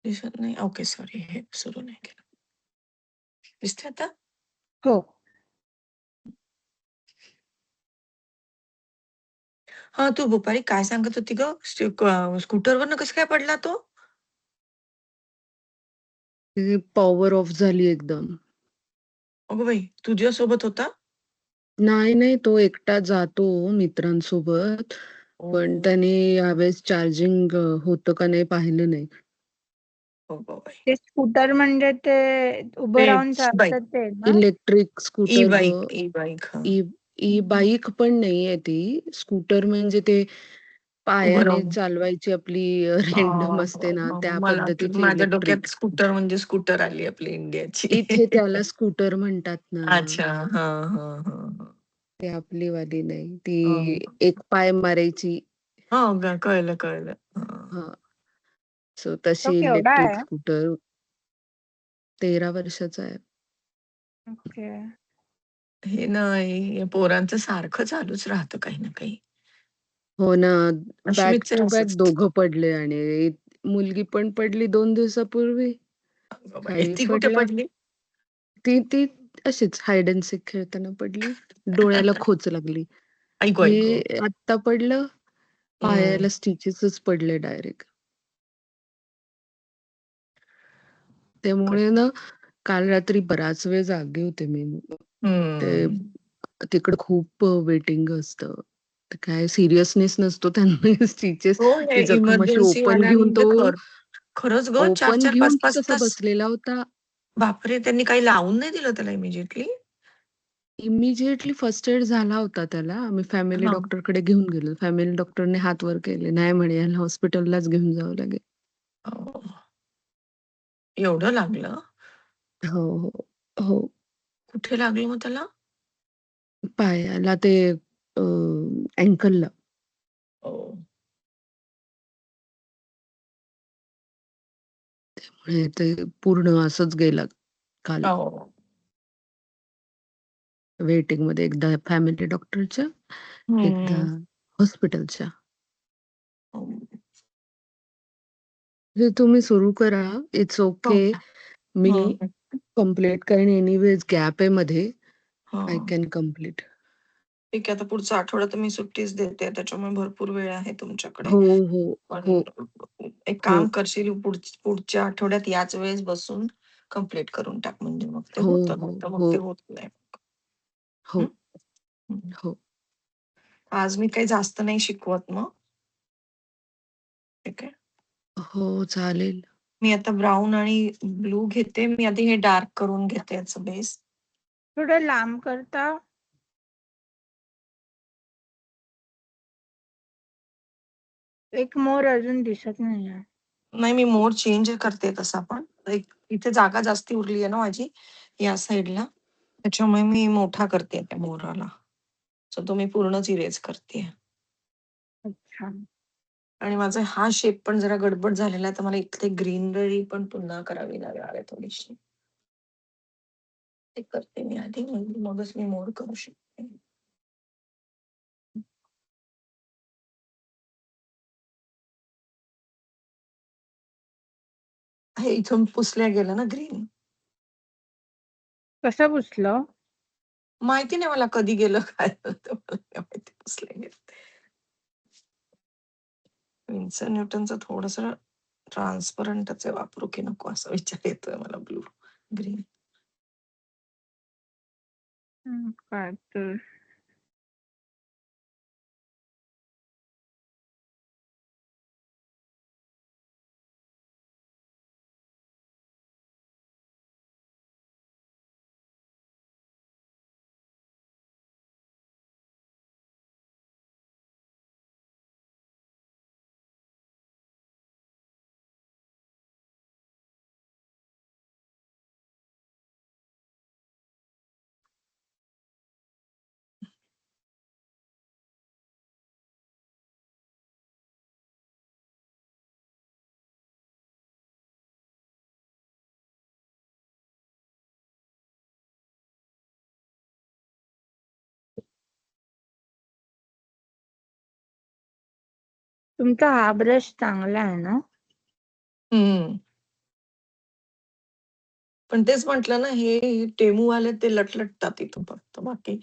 दिसत नाही. Okay, sorry. हे सुरू नाही केलं. दिसतंय आता? हो. हां, तू भूपाली काय सांगत होती गं? स्कूटरवरनं कसं काय पडला तो? ती पॉवर ऑफ झाली एकदम. अगं बाई! तुझ्यासोबत होता? नाही, तो एकटा जातो मित्रांसोबत. पण ओह! त्याने यावेळेस चार्जिंग होतं का नाही पाहिलं नाही. अगं बाई! ते स्कूटर म्हणजे ते उभं ते राहून बाईक. चालतात ते ना? Electric scooter e-bike, e-bike. हां. ई बाईक पण नाहीये ती. स्कूटर म्हणजे ते उभं पायाने राहून. चालवायची आपली रँडम हां, असते ना, हां. त्या मला वाटलं पद्धतीची माझ्या डोक्यात इलेक्ट्रिक. स्कूटर म्हणजे स्कूटर आली आपली इंडियाची. इथे त्याला स्कूटर म्हणतात ना. अच्छा. हां, हां, हां, हां. ती आपली वाली नाही. ती हां. एक पाय मारायची. हो का? कळलं, कळलं. हां. हां. सो तो तशी केवढा इलेक्ट्रिक आहे? स्कूटर 13 वर्षाचा आहे. ओके. हे नाही, या पोरांचं सारखं चालूच राहतं काही ना काही. हो ना. बॅक अश्मितचं टू बॅक असंच. दोघं पडले आणि मुलगी पण पडली 2 दिवसापूर्वी. अगं बाई! खाली ती कुठे पडला. पडली? ती अशीच हाइड अँड सीक खेळताना पडली. डोळ्याला खोच लागली. आई गं, आई हे गं! आत्ता पडलं. हं, पायाला स्टिचेसच पडले डायरेक्ट. त्यामुळे ना काल रात्री बराच वेळ जागे होते मी. ते हं. तिकडे खूप वेटिंग असतं. तर काय सीरियसनेस नसतो त्यांना स्टिचेस. हो, हे ती जखम अशी इमर्जन्सी ओपन घेऊन वाल्यांमध्ये खरंच गं ओपन 4-4, घेऊन ती 5-5 कसा तास. बसलेला होता. बापरे! त्यांनी काही लावून नाही दिलं त्याला इमिडिएटली? इमिजिएटली फर्स्ट एड झाला होता त्याला. आम्ही फॅमिली हां. डॉक्टरकडे घेऊन गेलो. फॅमिली डॉक्टरने हात वर केले. नाही म्हणे याला हॉस्पिटललाच घेऊन जावं लागेल. एवढं लागलं? हो, हो. हो. कुठे लागलं मग त्याला? पायाला ते अँकलला. ओह! म्हणजे ते पूर्ण असंच गेलं काल. हो. वेटिंगमध्ये एकदा फॅमिली डॉक्टरच्या, एकदा हं. हॉस्पिटलच्या. हं. म्हणजे तुम्ही सुरू करा. इट्स हो. ओके. मी हं. कंप्लीट करेन एनिवेज गॅप आहे मध्ये. आय हां. Can complete. ठीक आहे. आता पुढचा आठवडा तर मी सुट्टीच देते. त्याच्यामुळे भरपूर वेळ आहे तुमच्याकडे. हो, हो, पण हो, एक हो, काम करशील पुढच्या आठवड्यात याच वेळेस बसून कंप्लीट करून टाक. म्हणजे मग ते हो, होतं. हो, नाहीतर मग हो, ते होत नाही. हो, हं? हं. हो, आज मी काही जास्त नाही शिकवत मग. ठीक आहे. हो, चालेल. मी आता ब्राउन आणि ब्लू घेते. मी आधी हे डार्क करून घेते याचं बेस. थोडं लांब करता. एक मोर अजून दिसत नाहीये. नाही, मी मोड चेंज करते तसा पण. एक इथे जागा जास्ती उरली आहे ना माझी या साईडला. त्याच्यामुळे मी मोठा करते त्या मोराला. सो तो मी पूर्णच इरेज करतेय. अच्छा. आणि माझा हा शेप पण जरा गडबड झालेला आहे, तर मला इथली ग्रीनरी पण पुन्हा करावी लागणार आहे थोडीशी. ते करते मी आधी, मगच मी मोर करू शकते. हे इथून पुसल्या गेलं ना ग्रीन. कसं पुसलं? माहिती नाही मला कधी गेलं काय झालं ते मला नाही माहिती पुसल्या गेलं. विन्सर न्यूटनचं थोडंसं ट्रान्सपरंटच आहे, वापरू की नको असा विचार येतोय मला ब्लू ग्रीन. काय तर. तुमचा हा ब्रश चांगला आहे ना? हम्म. पण तेच म्हटलं ना, हे टेमूवाले ते लटलटतात इथून फक्त. बाकी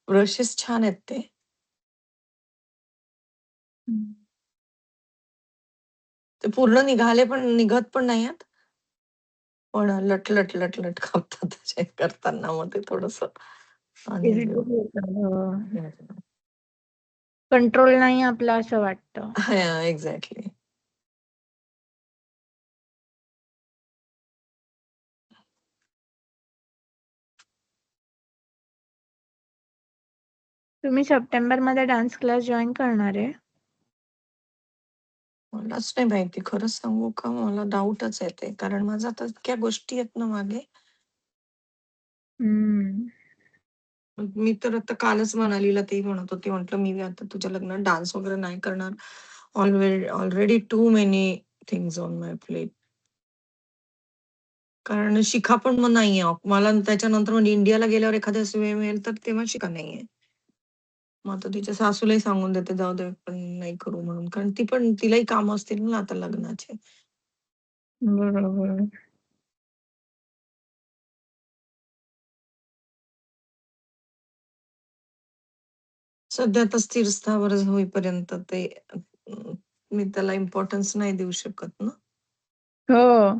ब्रशेस छान आहेत ते. हं. ते पूर्ण निघत पण नाही आहेत. पण लट कापतात असे करताना मग ते थोडंसं अनइझी इरिटेट होतं. हो. वाटतं. कंट्रोल नाही आपला असं वाटतं. हां, एक्झॅक्टली. तुम्ही सप्टेंबरमध्ये डान्स क्लास जॉइन करणार आहे? मलाच नाही माहिती खरंच सांगू का? मला डाऊटच येते. कारण माझ्या आता इतक्या गोष्टी आहेत ना मागे. हं. मी तर आता कालच मनालीला तेही म्हणत होती. म्हटलं, "मी आता तुझ्या लग्नात डान्स वगैरे नाही करणार. Already too many things on my plate." कारण शिखा पण मग नाहीये. मला त्याच्यानंतर म्हणजे इंडियाला गेल्यावर एखाद्या वेळेस वेळ मिळेल तर तेव्हा शिखा नाहीये. मग आता तिच्या सासूलाही सांगून देते, "जाऊ दे, पण नाही करू" म्हणून. कारण तिलाही कामं असतील ना आता लग्नाचे. बरोबर. सध्या आता स्थिर स्थावर होईपर्यंत ते मी त्याला इम्पोर्टन्स नाही देऊ शकत ना. हो.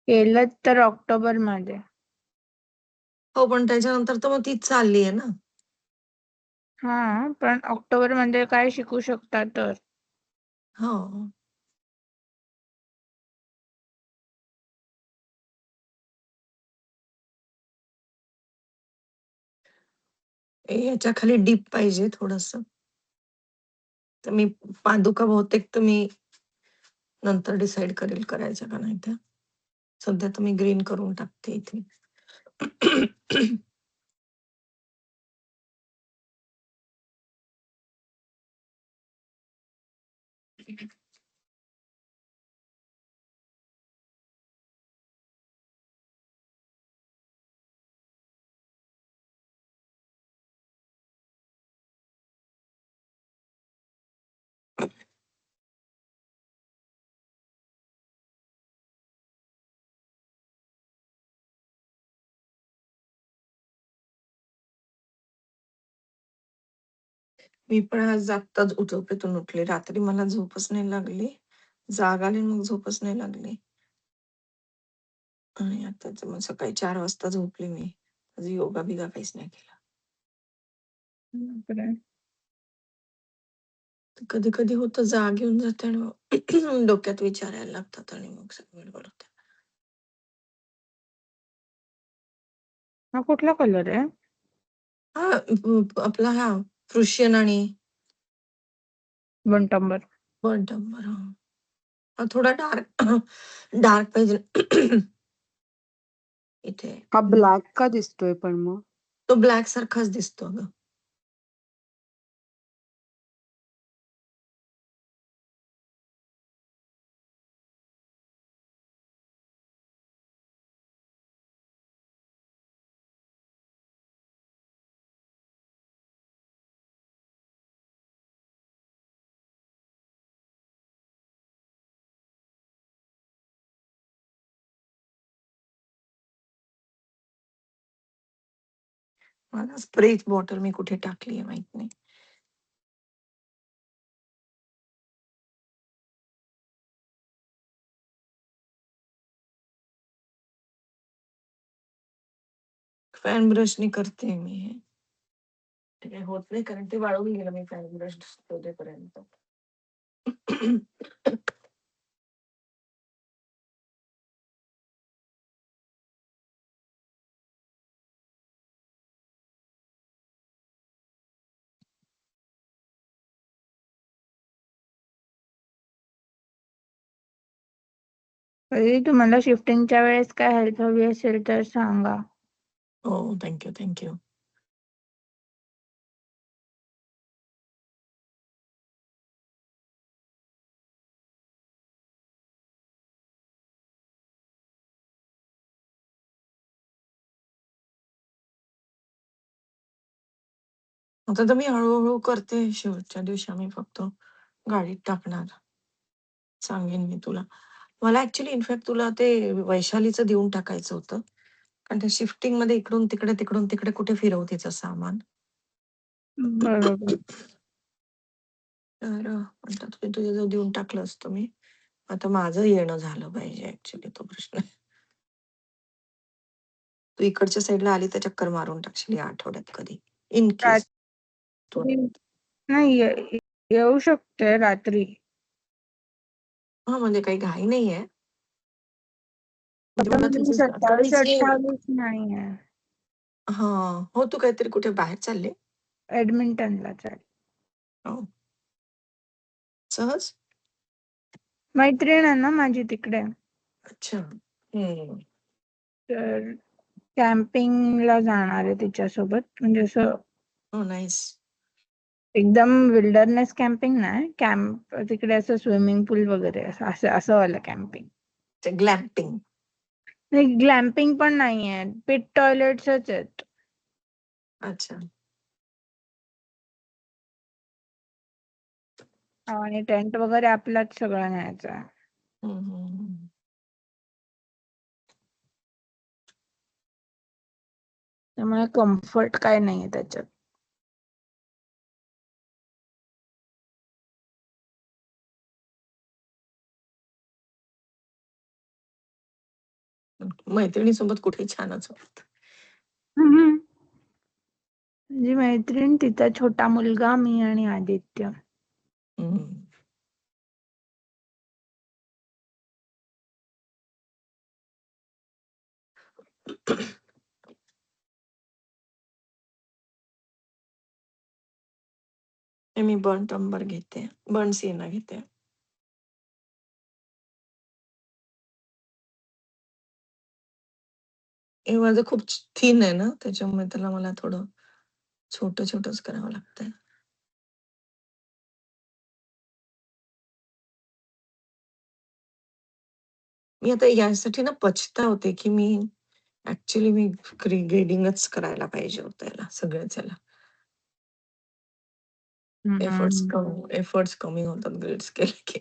केलंत तर ऑक्टोबरमध्ये. हो, पण त्याच्यानंतर तर मग तीच चालली आहे ना. हां, पण ऑक्टोबरमध्ये काय शिकू शकता तर? हो. याच्या खाली डीप पाहिजे थोडंसं. तर मी पादुका बहुतेक तर मी नंतर डिसाईड करेल करायच्या का नाही त्या. सध्या तर मी ग्रीन करून टाकते इथे. मी पण आज आत्ताच झोपेतून उठले. रात्री मला झोपच नाही लागली. जाग आली मग झोपच नाही लागली. आणि आताच मग सकाळी 4 वाजता झोपले मी. आज योगा-बिगा काहीच नाही केला. बापरे! कधी-कधी होतं जाग येऊन जाते आणि मग डोक्यात विचार यायला लागतात आणि मग सगळं गडबड होते. हा कुठला कलर आहे? आपला हा प्रुशियन आणि बनटंबर. बर्ट अंबर. हा थोडा डार्क डार्क पाहिजे. इथे हा ब्लॅक का दिसतोय पण मग? तो ब्लॅक सारखाच दिसतो अगं. मला स्प्रे बॉटल मी कुठे टाकली आहे माहित नाही. फॅन ब्रशनी करते मी हे. ते काही होत नाही कारण ते वाळून गेलं मी फॅन ब्रश शोधेपर्यंत. तरी तुम्हाला शिफ्टिंगच्या वेळेस काय हेल्प हवी असेल तर सांगा. हो, थँक यू, थँक यू. आता तर मी हळू करते. शेवटच्या दिवशी आम्ही फक्त गाडीत टाकणार. सांगेन मी तुला. मला ॲक्चुअली इनफॅक्ट तुला ते वैशालीचं देऊन टाकायचं होतं. कारण त्या शिफ्टिंगमध्ये इकडून तिकडे, तिकडून तिकडे कुठे फिरवू तिचं सामान. बरोबर. तर म्हणतात मी तुझ्याजवळ देऊन टाकलं असतं मी. आता माझं येणं झालं पाहिजे ॲक्चुअली तो प्रश्न आहे. तू इकडच्या साईडला आली तर चक्कर मारून टाकशील या आठवड्यात कधी. इन केस तू रात्री नाही येऊ शकते रात्री. हां, म्हणजे काही घाई नाहीये. म्हणजे आता मला मी तुझं 27, रात्रीचे 28 नाहीये. हां. हो, तू काहीतरी कुठे बाहेर चालली? एडमिंटनला चालेल. हो. सहज? मैत्रीण आहे ना माझी तिकडे. अच्छा. हं. तर कॅम्पिंगला जाणार आहे तिच्यासोबत. म्हणजे असं ओह नाईस. एकदम विल्डरनेस कॅम्पिंग नाही. कॅम्प तिकडे असं स्विमिंग पूल वगैरे असं असं वालं कॅम्पिंग. ते ग्लॅम्पिंग. नाही ग्लॅम्पिंग पण नाहीये. पिट टॉयलेट्सच आहेत. अच्छा. आणि टेंट वगैरे आपलाच सगळं न्यायचा आहे. हं, हं, हं. त्यामुळे कम्फर्ट काय नाहीये त्याच्यात. मैत्रिणीसोबत कुठे छानच वाटतं. माझी मैत्रीण, तिचा छोटा मुलगा, मी आणि आदित्य. हं. हे मी बर्न्ट अंबर घेते. बर्न्ट सिएना घेते. हे माझं खूप थिन आहे ना, त्याच्यामुळे त्याला मला थोडं छोटं-छोटंच करावं लागतंय. मी आता यासाठी ना पछतावते, की मी ॲक्चुअली मी ग्रेडिंगच करायला पाहिजे होतं याला सगळ्याच याला. एफर्ट्स कमी होतात ग्रेड्स केले की.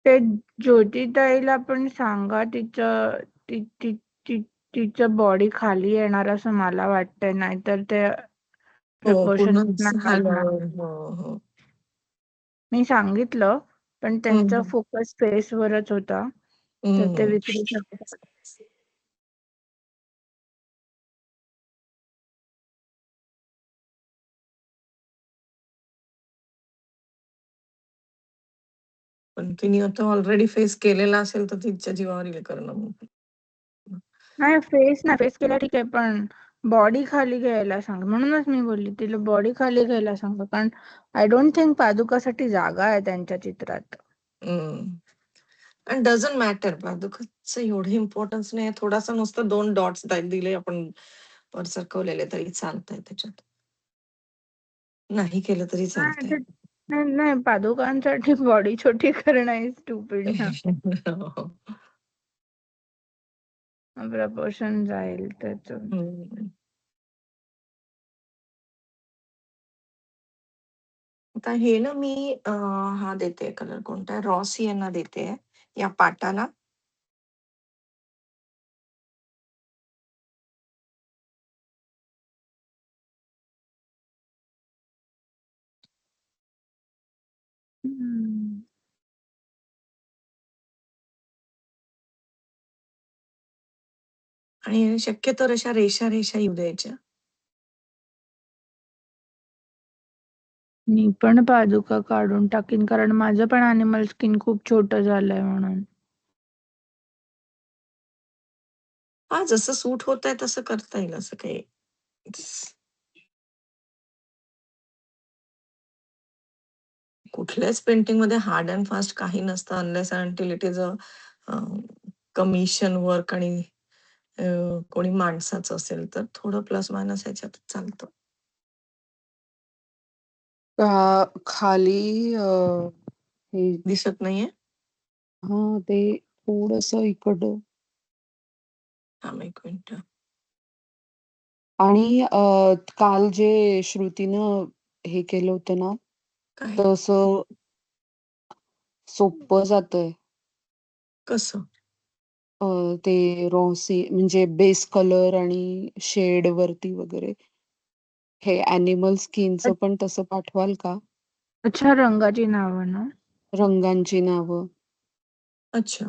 ते ज्योतिताईला पण सांगा तिचं तिचं बॉडी खाली येणार असं मला वाटतंय. नाहीतर ते हो, प्रपोर्शन पूर्ण नाही बसणार. झाल्यावर. हो, हो. मी सांगितलं पण हं, त्यांचा हं. फोकस फेसवरच होता. तर ते हं. विसरू शकतात. पण तिने आता ऑलरेडी फेस केलेला असेल तर तिच्या जीवावर येईल करणं मग. नाही फेस केला ठीक आहे पण बॉडी खाली घ्यायला सांग. म्हणूनच मी बोलली तिला बॉडी खाली घ्यायला सांग. कारण आय डोंट थिंक पादुकासाठी जागा आहे त्यांच्या चित्रात. हं. अँड डझंट मॅटर पादुकाचं एवढं इम्पोर्टन्स नाही. थोडासा नुसतं 2 डॉट्स दिले आपण वर सरकवलेले तरी चालतंय त्याच्यात. नाही केलं तरी चालतंय. नाही पादुकांसाठी बॉडी छोटी करणं इज स्टुपिड ना. हो. प्रपोर्शन जाईल त्याचं. हं. आता हे ना मी हा देते कलर कोणता रॉ सिएना देते या पाटाला. हम्म. आणि शक्यतो अशा रेषा येऊ द्यायच्या. मी पण पादुका काढून टाकीन कारण माझं पण ॲनिमल स्किन खूप छोटं झालंय म्हणून. हां, जसं सूट होतंय तसं करता येईल असं काही. कुठल्याच पेंटिंगमध्ये हार्ड अँड फास्ट काही नसतं unless and till it is commission work आणि कोणी माणसाचं असेल तर थोडं प्लस मायनस ह्याच्यात चालतं. खाली हे दिसत नाहीये? हां, ते थोडंसं इकडं थांब 1 मिनिटं. आणि काल जे श्रुतीनं हे केलं होतं ना, काय? तर असं सोपं जातंय. कसं? ते म्हणजे बेस कलर आणि शेड वरती वगैरे. हे ॲनिमल स्किनचं पण तसं पाठवाल का? अच्छा, रंगाची नावं ना? रंगांची नावं. अच्छा.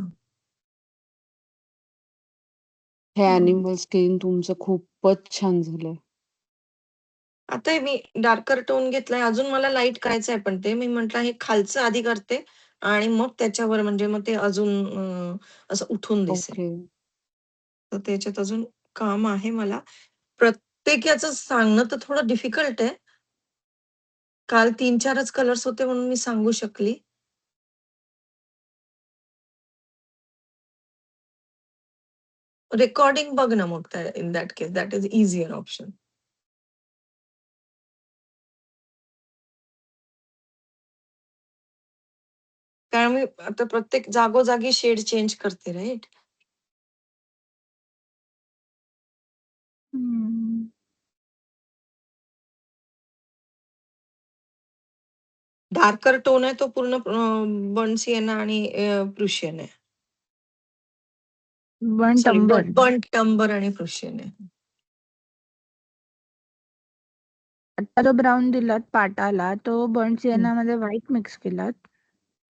हे हं. ॲनिमल स्किन तुमचं खूपच छान झालंय. आता हे मी डार्कर टोन घेतलाय. अजून मला लाईट करायचंय पण ते. मी म्हटलं हे खालचं आधी करते आणि मग त्याच्यावर म्हणजे मग ते अजून असं उठून दिसेल. ओके. तर त्याच्यात अजून काम आहे मला. प्रत्येक याचं सांगणं तर थोडं डिफिकल्ट आहे. काल 3-4च कलर्स होते म्हणून मी सांगू शकली. रेकॉर्डिंग बघ ना मग त्या in that case that is easier option. कारण मी आता प्रत्येक जागोजागी शेड चेंज करते राइट? हम्म. डार्कर टोन आहे तो पूर्ण बर्न सिएना आणि प्रुशियन आहे. Burn sorry umber. Burnt umber आणि प्रुशियन आहे. आता जो ब्राऊन दिलात पाटाला तो बर्न सिएना मध्ये व्हाईट मिक्स केलात?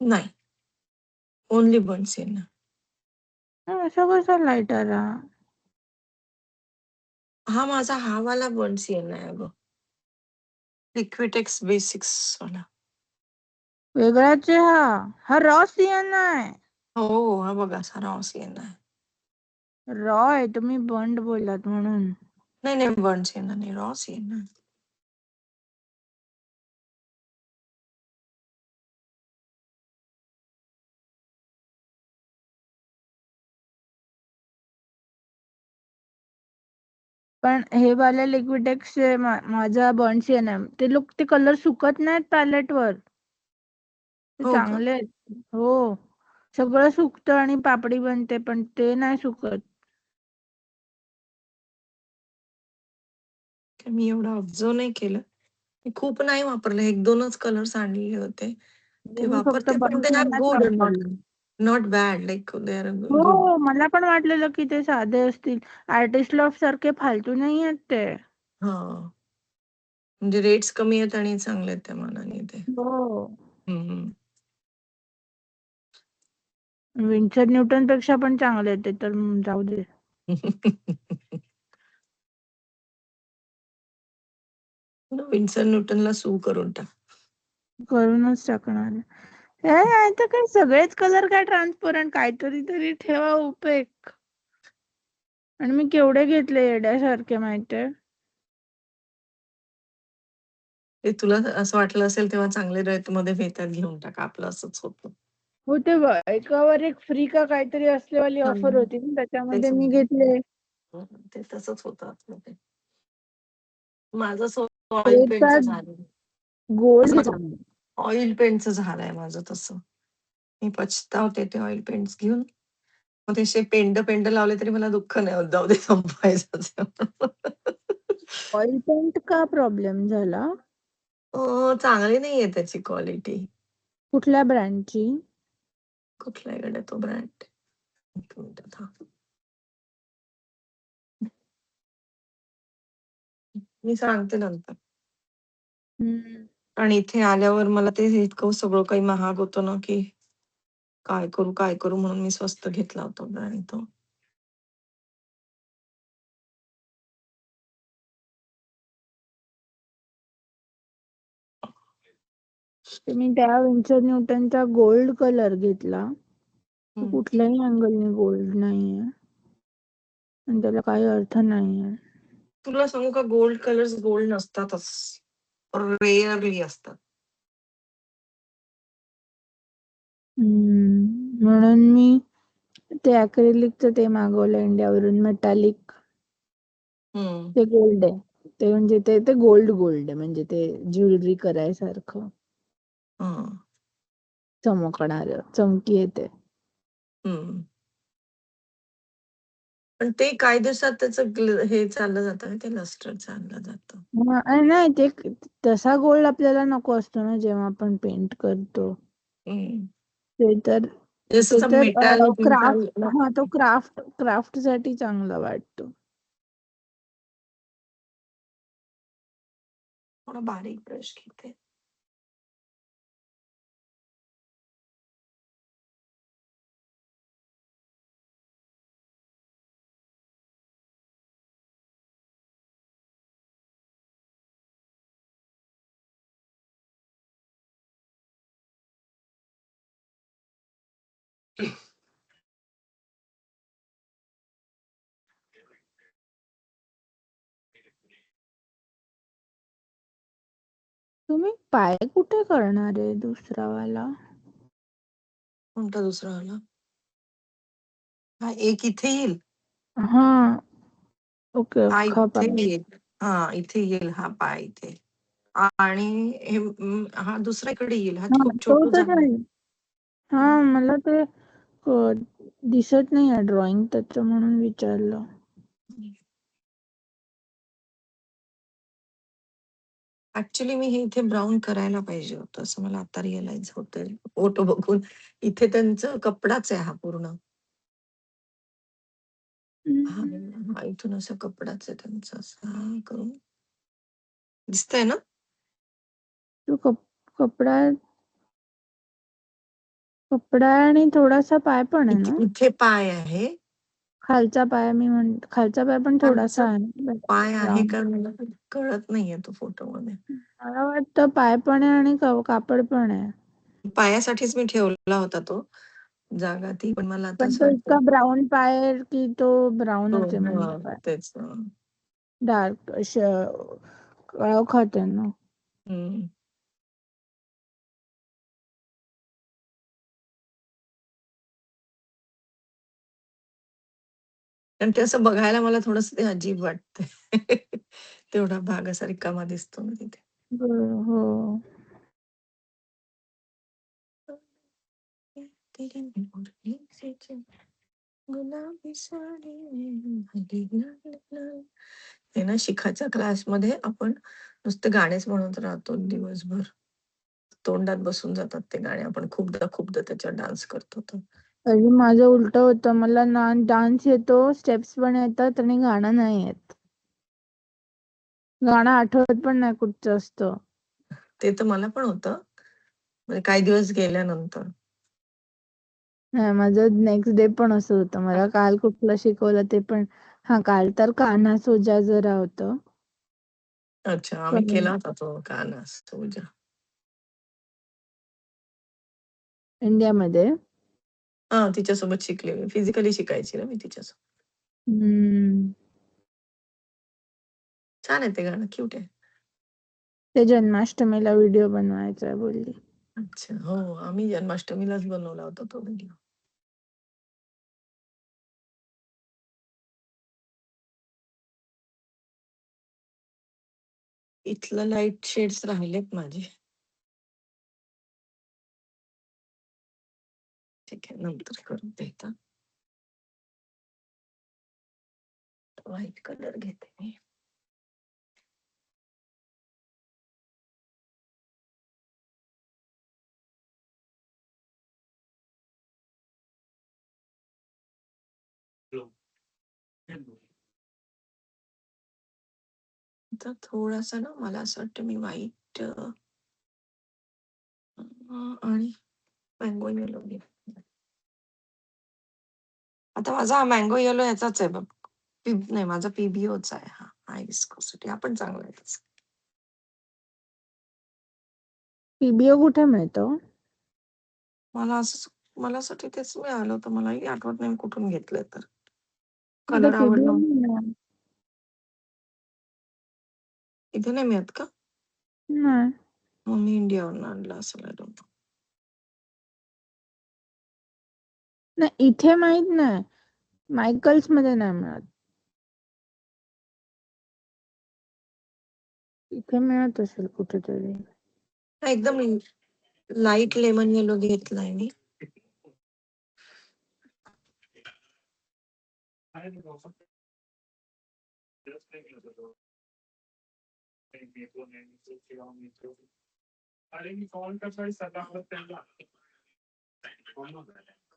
नाही. Only burn sienna. असं कसं लाईट आला? हा माझा हा वाला बर्न सिएना आहे अगं. लिक्विटेक्स बेसिक्स वाला. वेगळाच आहे हा रॉ सिएना आहे. हो, हा बघा असा रॉ सिएना आहे. रॉ आहे, तुम्ही बर्न्ड बोललात म्हणून. नाही बर्न सिएना नाही, रॉ सिएना आहे. पण हे वाले लिक्विडेक्स माझा बर्न सिएना आहे. ते कलर सुकत नाहीत पॅलेटवर. ते हो का? चांगले आहेत. हो. सगळं सुकतं आणि पापडी बनते पण ते नाही सुकत. मी एवढं ऑब्झर्व नाही केलं. मी खूप नाही वापरलं. 1-2च कलर्स आणलेले होते. ते मी फक्त वापरते पण बर्न दे आर सिएनाच गुड नॉट वापरले. Not bad like they are good. हो, मला पण वाटलेलं की ते साधे असतील. आर्टिस्ट लॉफ्ट सारखे फालतू नाही आहेत ते. हां. म्हणजे रेट्स कमी आहेत आणि चांगले आहेत त्या मानाने ते. हो. हं. विन्सर न्यूटन पेक्षा पण चांगले आहेत ते तर जाऊ दे. विन्सन न्यूटनला सू करून टाक. करूनच टाकणार आहे. तर काय सगळेच कलर काय ट्रान्सपरंट काहीतरी तरी ठेवा उपयोग. आणि मी केवढे घेतले येड्यासारखे माहितीये. ते तुला असं वाटलं असेल तेव्हा चांगले रेटमध्ये मिळतात घेऊन टाक. आपलं असंच होतं. हो, ते एकावर एक फ्री का काहीतरी असलेवाली ऑफर होती ना त्याच्यामध्ये मी घेतले. ते तसंच होतं आपलं ते. माझं ऑइल पेंटचं झालं. गोल्ड ऑइल पेंटचं झालंय माझं तसं. मी पछतावते ते ऑइल पेंट्स घेऊन. मग ते पेंड लावले तरी मला दुःख नाही होत. जाऊ दे संपवायचंच आहे. ऑइल पेंट का प्रॉब्लेम झाला? चांगली नाहीये त्याची क्वालिटी. कुठल्या ब्रँडची? कुठला आहे गड्या तो ब्रँड? एक मिनिट थांब. मी सांगते नंतर. आणि इथे आल्यावर मला ते इतकं सगळं काही महाग होतं ना, की काय करू म्हणून मी स्वस्त घेतला होता ब्रँड तो. मी त्या विन्सर न्यूटनचा गोल्ड कलर घेतला. हं. कुठल्याही अँगलने गोल्ड नाहीये आणि त्याला काही अर्थ नाहीये. तुला सांगू का गोल्ड कलर्स गोल्ड नसतातच. रेअरली असतात. म्हणून मी ते अक्रेलिकचं ते मागवलं इंडियावरून मेटॅलिक. हं. ते गोल्ड आहे. ते म्हणजे ते गोल्ड आहे म्हणजे ते ज्वेलरी करायसारखं हां. चमकणार, चमकी येते. हं. पण ते काही दिवसात त्याचं हे चाललं जातं, ते लस्टर चाललं जातं. नाही ते तसा गोल्ड आपल्याला नको असतो ना जेव्हा आपण पेंट करतो. हम्म. ते तर जसं मेटॅलिक क्राफ्ट तो क्राफ्ट साठी चांगला वाटतो. थोडा बारीक ब्रश घेते. तुम्ही पाय कुठे करणार आहे दुसरा वाला? कोणता दुसरा वाला? हा एक इथे येईल, हा ओके हा अख्खा इथे पाय. येईल, हा इथे येईल, हा पाय इथे, आणि हा दुसरा इकडे येईल, हा हा खूप तो छोटू तर झाला. आहे. हा मला ते दिसत नाही आहे ड्रॉइंग त्याचं म्हणून विचारलं. ऍक्च्युली मी हे इथे ब्राऊन करायला पाहिजे होतं, असं मला आता रिअलाइज होतंय फोटो बघून. इथे त्यांचा कपडाच आहे हा पूर्ण. हा इथून असा कपडाच आहे त्यांचा, असा करून दिसतंय ना. तो कपडा आणि थोडासा पाय पण आहे ना. इथे पाय आहे, खालचा पाय खालचा पाय पण थोडासा खालचा आहे पाय आहे राऊंड. का मला कळत नाहीये तो फोटो मध्ये. मला वाटतं पाय पण आहे आणि कापड पण आहे. पायासाठीच मी ठेवला होता तो जागा ती, पण मला आता पण असं तो वाटतं इतका ब्राऊन पाय आहे की तो ब्राऊनच आहे म्हणजे हा, पाय तेच डार्क काळोखात आहे ना. हम्म. आणि ते असं बघायला मला थोडस ते अजीब वाटतंय. तेवढा भाग असा रिकामा दिसतो ना तिथे. हो गुलाबी साडी हे ना, शिखाच्या क्लासमध्ये आपण नुसते गाणेच म्हणत राहतो दिवसभर. तोंडात बसून जातात ते गाणे, आपण खूपदा त्याच्यावर डान्स करतो. तरी माझं उलट होतं, मला ना डान्स येतो, स्टेप्स पण येतात आणि गाणं नाही येत. गाणं आठवत पण नाही कुठचं असतं. ते तर मला पण होतं, म्हणजे काही दिवस गेल्यानंतर. नाही माझं नेक्स्ट डे पण असं होतं. मला काल कुठलं शिकवलं ते पण, काल तर कान्हा सोजा जरा होतं. अच्छा, आम्ही केला होता तो कान्हा सोजा इंडियामध्ये. हा, तिच्यासोबत शिकले मी, फिजिकली शिकायची ना मी तिच्यासोबत. छान आहे ते गाणं, क्यूट आहे. ते जन्माष्टमीला व्हिडिओ बनवायचा आहे बोलली. अच्छा, हो, आम्ही जन्माष्टमीलाच बनवला होता तो व्हिडिओ. इथलं लाईट शेड्स राहिलेत माझे. ठीक आहे, नंतर करून देता. व्हाईट कलर घेते मी. तर थोडासा ना, मला असं वाटतं मी व्हाईट आणि मँगो येलो घेते. आता माझा हा मँगो येलो ह्याचाच आहे बघ. नाही, माझा पीबीओचा आहे हा. विस्कोसिटी हा पण चांगला आहे त्याचा. पीबीओ कुठे मिळतो? मला असं तिथेच मिळालं होतं, मलाही आठवत नाही कुठून घेतलंय तर. इथे कलर पीबीओ आवडला. नाही. इथे नाही मिळत का? नाही. मग मी इंडियावरून आणला असेल. नाही इथे माहित नाही, मायकल्स मध्ये नाही मिळत. इथे मिळत असेल कुठेतरी. एकदम लाईट लेमन येलो घेतलाय मी.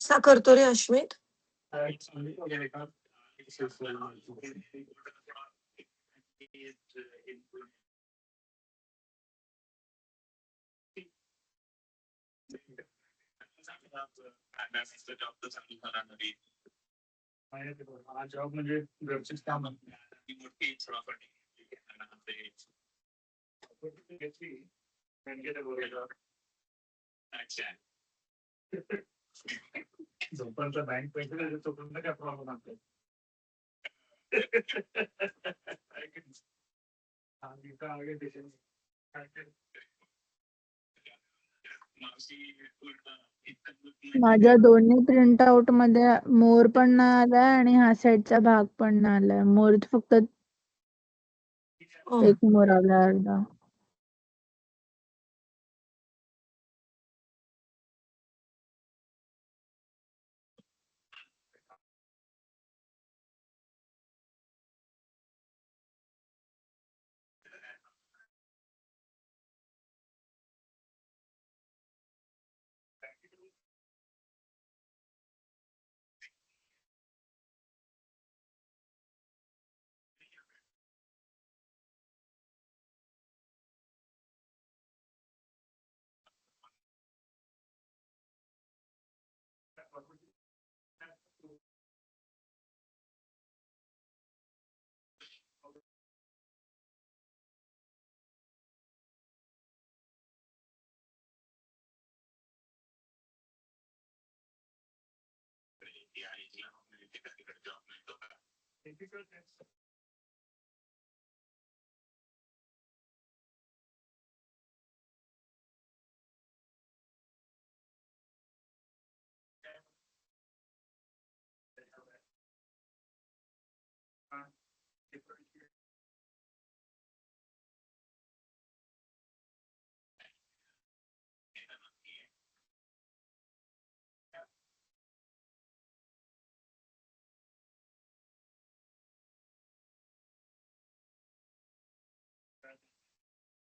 कसा करतो रे अश्वित? माझ्या दोन्ही प्रिंट आउट मध्ये मोर पण नाही आलाय आणि हा साईडचा भाग पण नाही आलाय. मोर फक्त ओ, एक मोर आलाय अर्धा.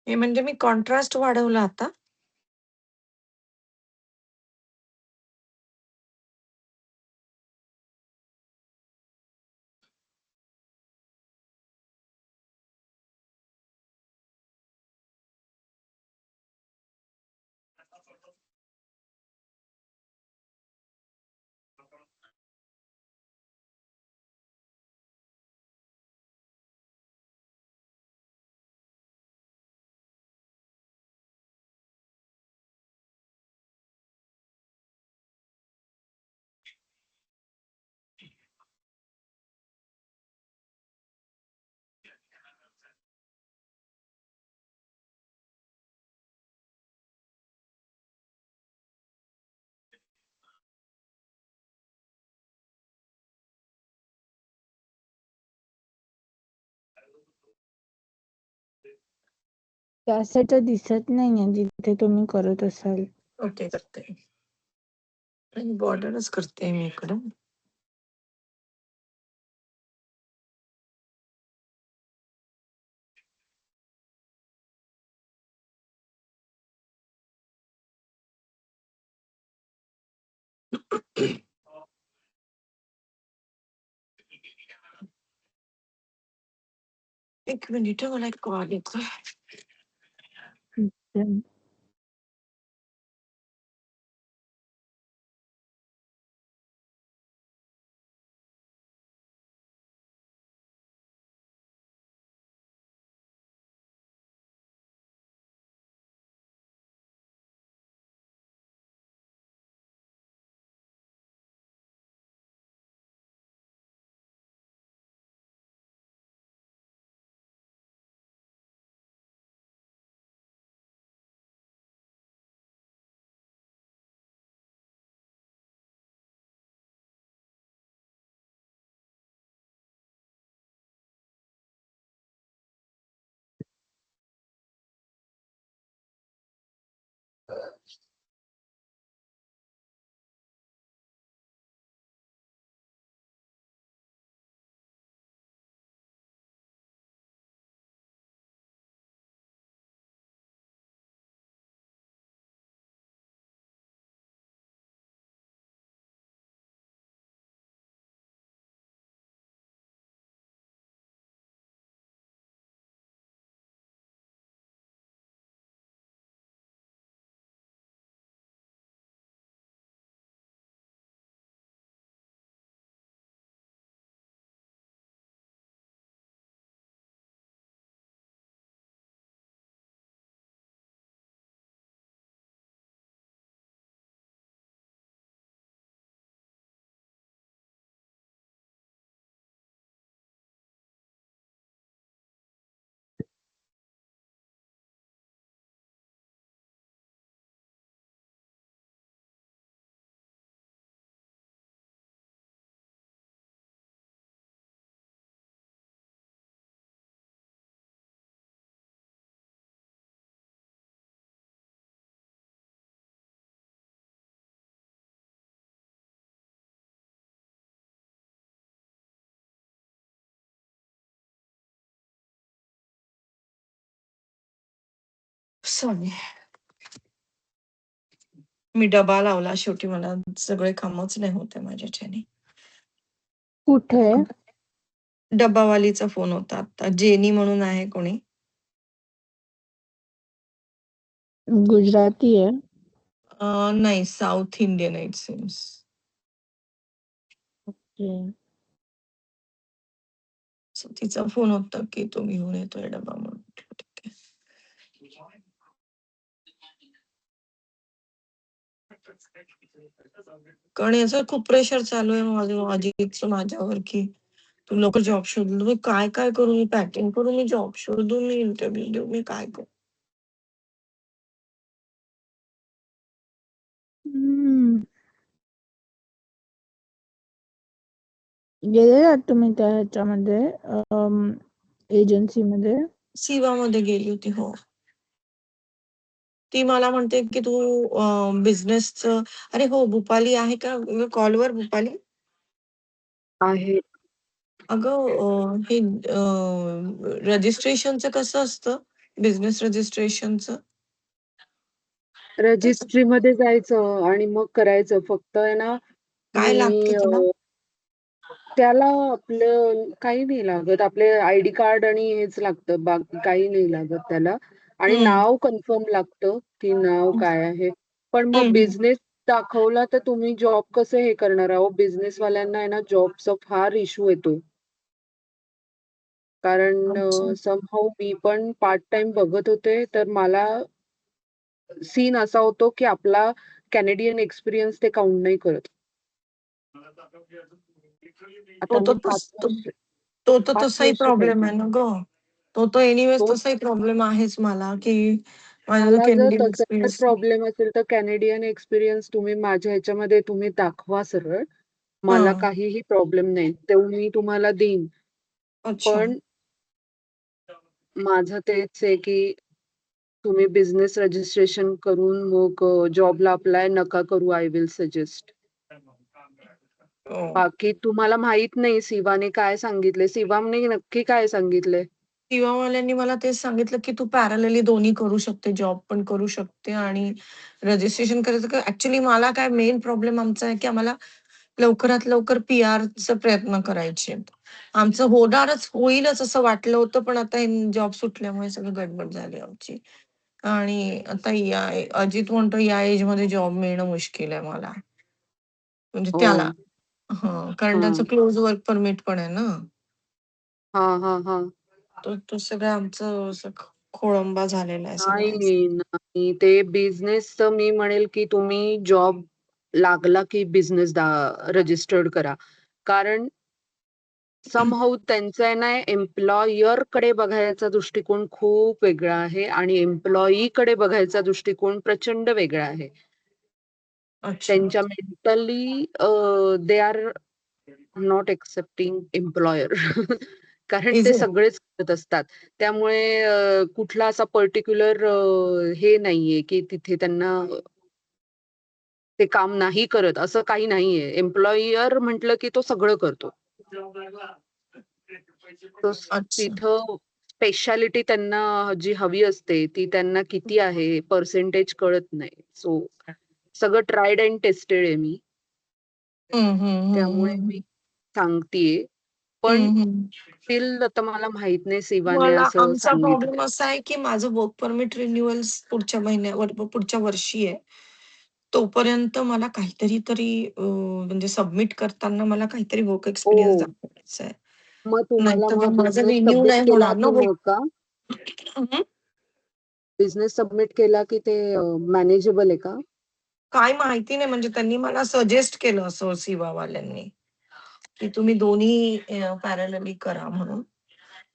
हे म्हणजे मी कॉन्ट्रास्ट वाढवला आता. त्या साईडला दिसत नाहीये जिथे तुम्ही करत असाल. ओके, करते. आणि बॉर्डरच करते मी इकडं. एक मिनिट, मला एक कॉल येतोय. सॉरी. मी डबा लावला शेवटी मला सगळे कामच नाही होते माझ्याच्याने. कुठे? डब्बावालीचा फोन होता आता. जेनी म्हणून आहे कोणी. गुजराती आहे? नाही south Indian it seems. So तिचा फोन होता की तो घेऊन येतोय डबा म्हणून. म्हटलं, ठीक आहे. कारण याचं खूप प्रेशर चालू आहे माझ्यावर की तू लवकर जॉब शोधून मी काय काय करू, मी पॅकिंग करू, मी जॉब शोधू, मी इंटरव्ह्यू देऊ, मी काय करू. हम्म. गेलेलात तुम्ही त्या ह्याच्यामध्ये एजन्सीमध्ये? सिवामध्ये गेली होती. हो. ती मला म्हणते की तू बिझनेसचं. अरे हो, भूपाली आहे का कॉलवर? भूपाली आहे. हे रजिस्ट्रेशनचं कसं असतं, बिझनेस रजिस्ट्रेशनचं? रजिस्ट्रीमध्ये जायचं आणि मग करायचं. फक्त आहे ना, काय लागतं तुम्ही त्याला? त्याला आपलं काही नाही लागत. आपले आयडी कार्ड आणि हेच लागतं. बाकी काही नाही लागत त्याला. आणि हम्म. नाव कन्फर्म लागतं, की नाव काय आहे. पण मग हम्म. बिझनेस दाखवला तर तुम्ही जॉब कसं हे करणार आहो? बिझनेसवाल्यांना आहे ना जॉबचा फार इश्यू येतो. कारण अच्छा. समहाऊ मी पण पार्ट टाईम बघत होते, तर मला सीन असा होतो, की आपला कॅनेडियन एक्सपिरियन्स ते काउंट नाही करत. तो आता तर मी 5 तस- तो वर्ष तो तर 5 तसाही वर्ष प्रॉब्लेम करते. आहे ना ग. तो एनिवेज तो तसाही प्रॉब्लेम आहेच मला की माझा जो मला जर कॅनेडियन तसा जर एक्सपिरियन्स. प्रॉब्लेम असेल, तर कॅनेडियन एक्सपिरियन्स तुम्ही माझ्या ह्याच्यामध्ये तुम्ही दाखवा सरळ. हा. मला काहीही प्रॉब्लेम नाही. तो मी तुम्हाला देईन. अच्छा. पण माझं तेच आहे, की तुम्ही बिझनेस रजिस्ट्रेशन करून मग जॉबला अप्लाय नका करू. I will suggest. हो. बाकी तुम्हाला माहित नाही सिवाने काय सांगितले? सिवामने नक्की काय सांगितले? युवावाल्यांनी मला तेच सांगितलं की तू पॅरलली दोन्ही करू शकते, जॉब पण करू शकते आणि रजिस्ट्रेशन करायचं. ऍक्च्युली मला काय मेन प्रॉब्लेम आमचा आहे की आम्हाला लवकरात लवकर PR चा प्रयत्न करायचे. आमचं होईलच असं वाटलं होतं, पण आता जॉब सुटल्यामुळे सगळं गडबड झाली आमची. आणि आता अजित म्हणतो या एज मध्ये जॉब मिळणं मुश्किल आहे मला. म्हणजे हो. त्याला. कारण हां. त्याचं क्लोज वर्क परमिट पण आहे ना. हां, हां, हां. तो सगळं आमचं असं खोळंबा झालेला आहे सगळा. नाही, नाही. ते बिझनेसचं मी म्हणेल, की तुम्ही जॉब लागला, की बिझनेस रजिस्टर्ड करा. कारण समहाऊ त्यांचं आहे ना, एम्प्लॉयरकडे बघायचा दृष्टिकोन खूप वेगळा आहे आणि एम्प्लॉयीकडे बघायचा दृष्टिकोन प्रचंड वेगळा आहे. अच्छा. त्यांच्या mentally they are not accepting employer. कारण इज ते इट? सगळेच करत असतात. त्यामुळे कुठला असा पर्टिक्युलर हे नाहीये, की तिथे त्यांना ते काम नाही करत असं काही नाहीये. एम्प्लॉयर म्हटलं, की तो सगळं करतो. तो अच्छा. तिथं स्पेशालिटी त्यांना जी हवी असते, ती त्यांना किती आहे पर्सेंटेज कळत नाही. सो सगळं ट्राईड एंड टेस्टेड आहे मी. हम्म, हम्म, हम्म, त्यामुळे मी हम्म, सांगतीये. पण हम्म, हम्म. स्टिल आता मला माहित नाही सिवाने मला असं आमचा प्रॉब्लेम सांगितलंय. असा आहे की माझं वर्क परमिट रिन्युअल पुढच्या वर्षी आहे. तोपर्यंत मला म्हणजे सबमिट करताना मला काहीतरी वर्क एक्सपिरियन्स ओह! दाखवायचा आहे. मग तुम्हाला नाहीतर मग मग माझं बिझनेस रिन्यू सबमिट नाही केला होणार ना की वर्क. मग का? बिझनेस सबमिट केला की ते मॅनेजेबल आहे का? काय माहिती नाही, म्हणजे त्यांनी मला सजेस्ट केलं असं सिवावाल्यांनी की तुम्ही दोन्ही पॅरलली करा म्हणून.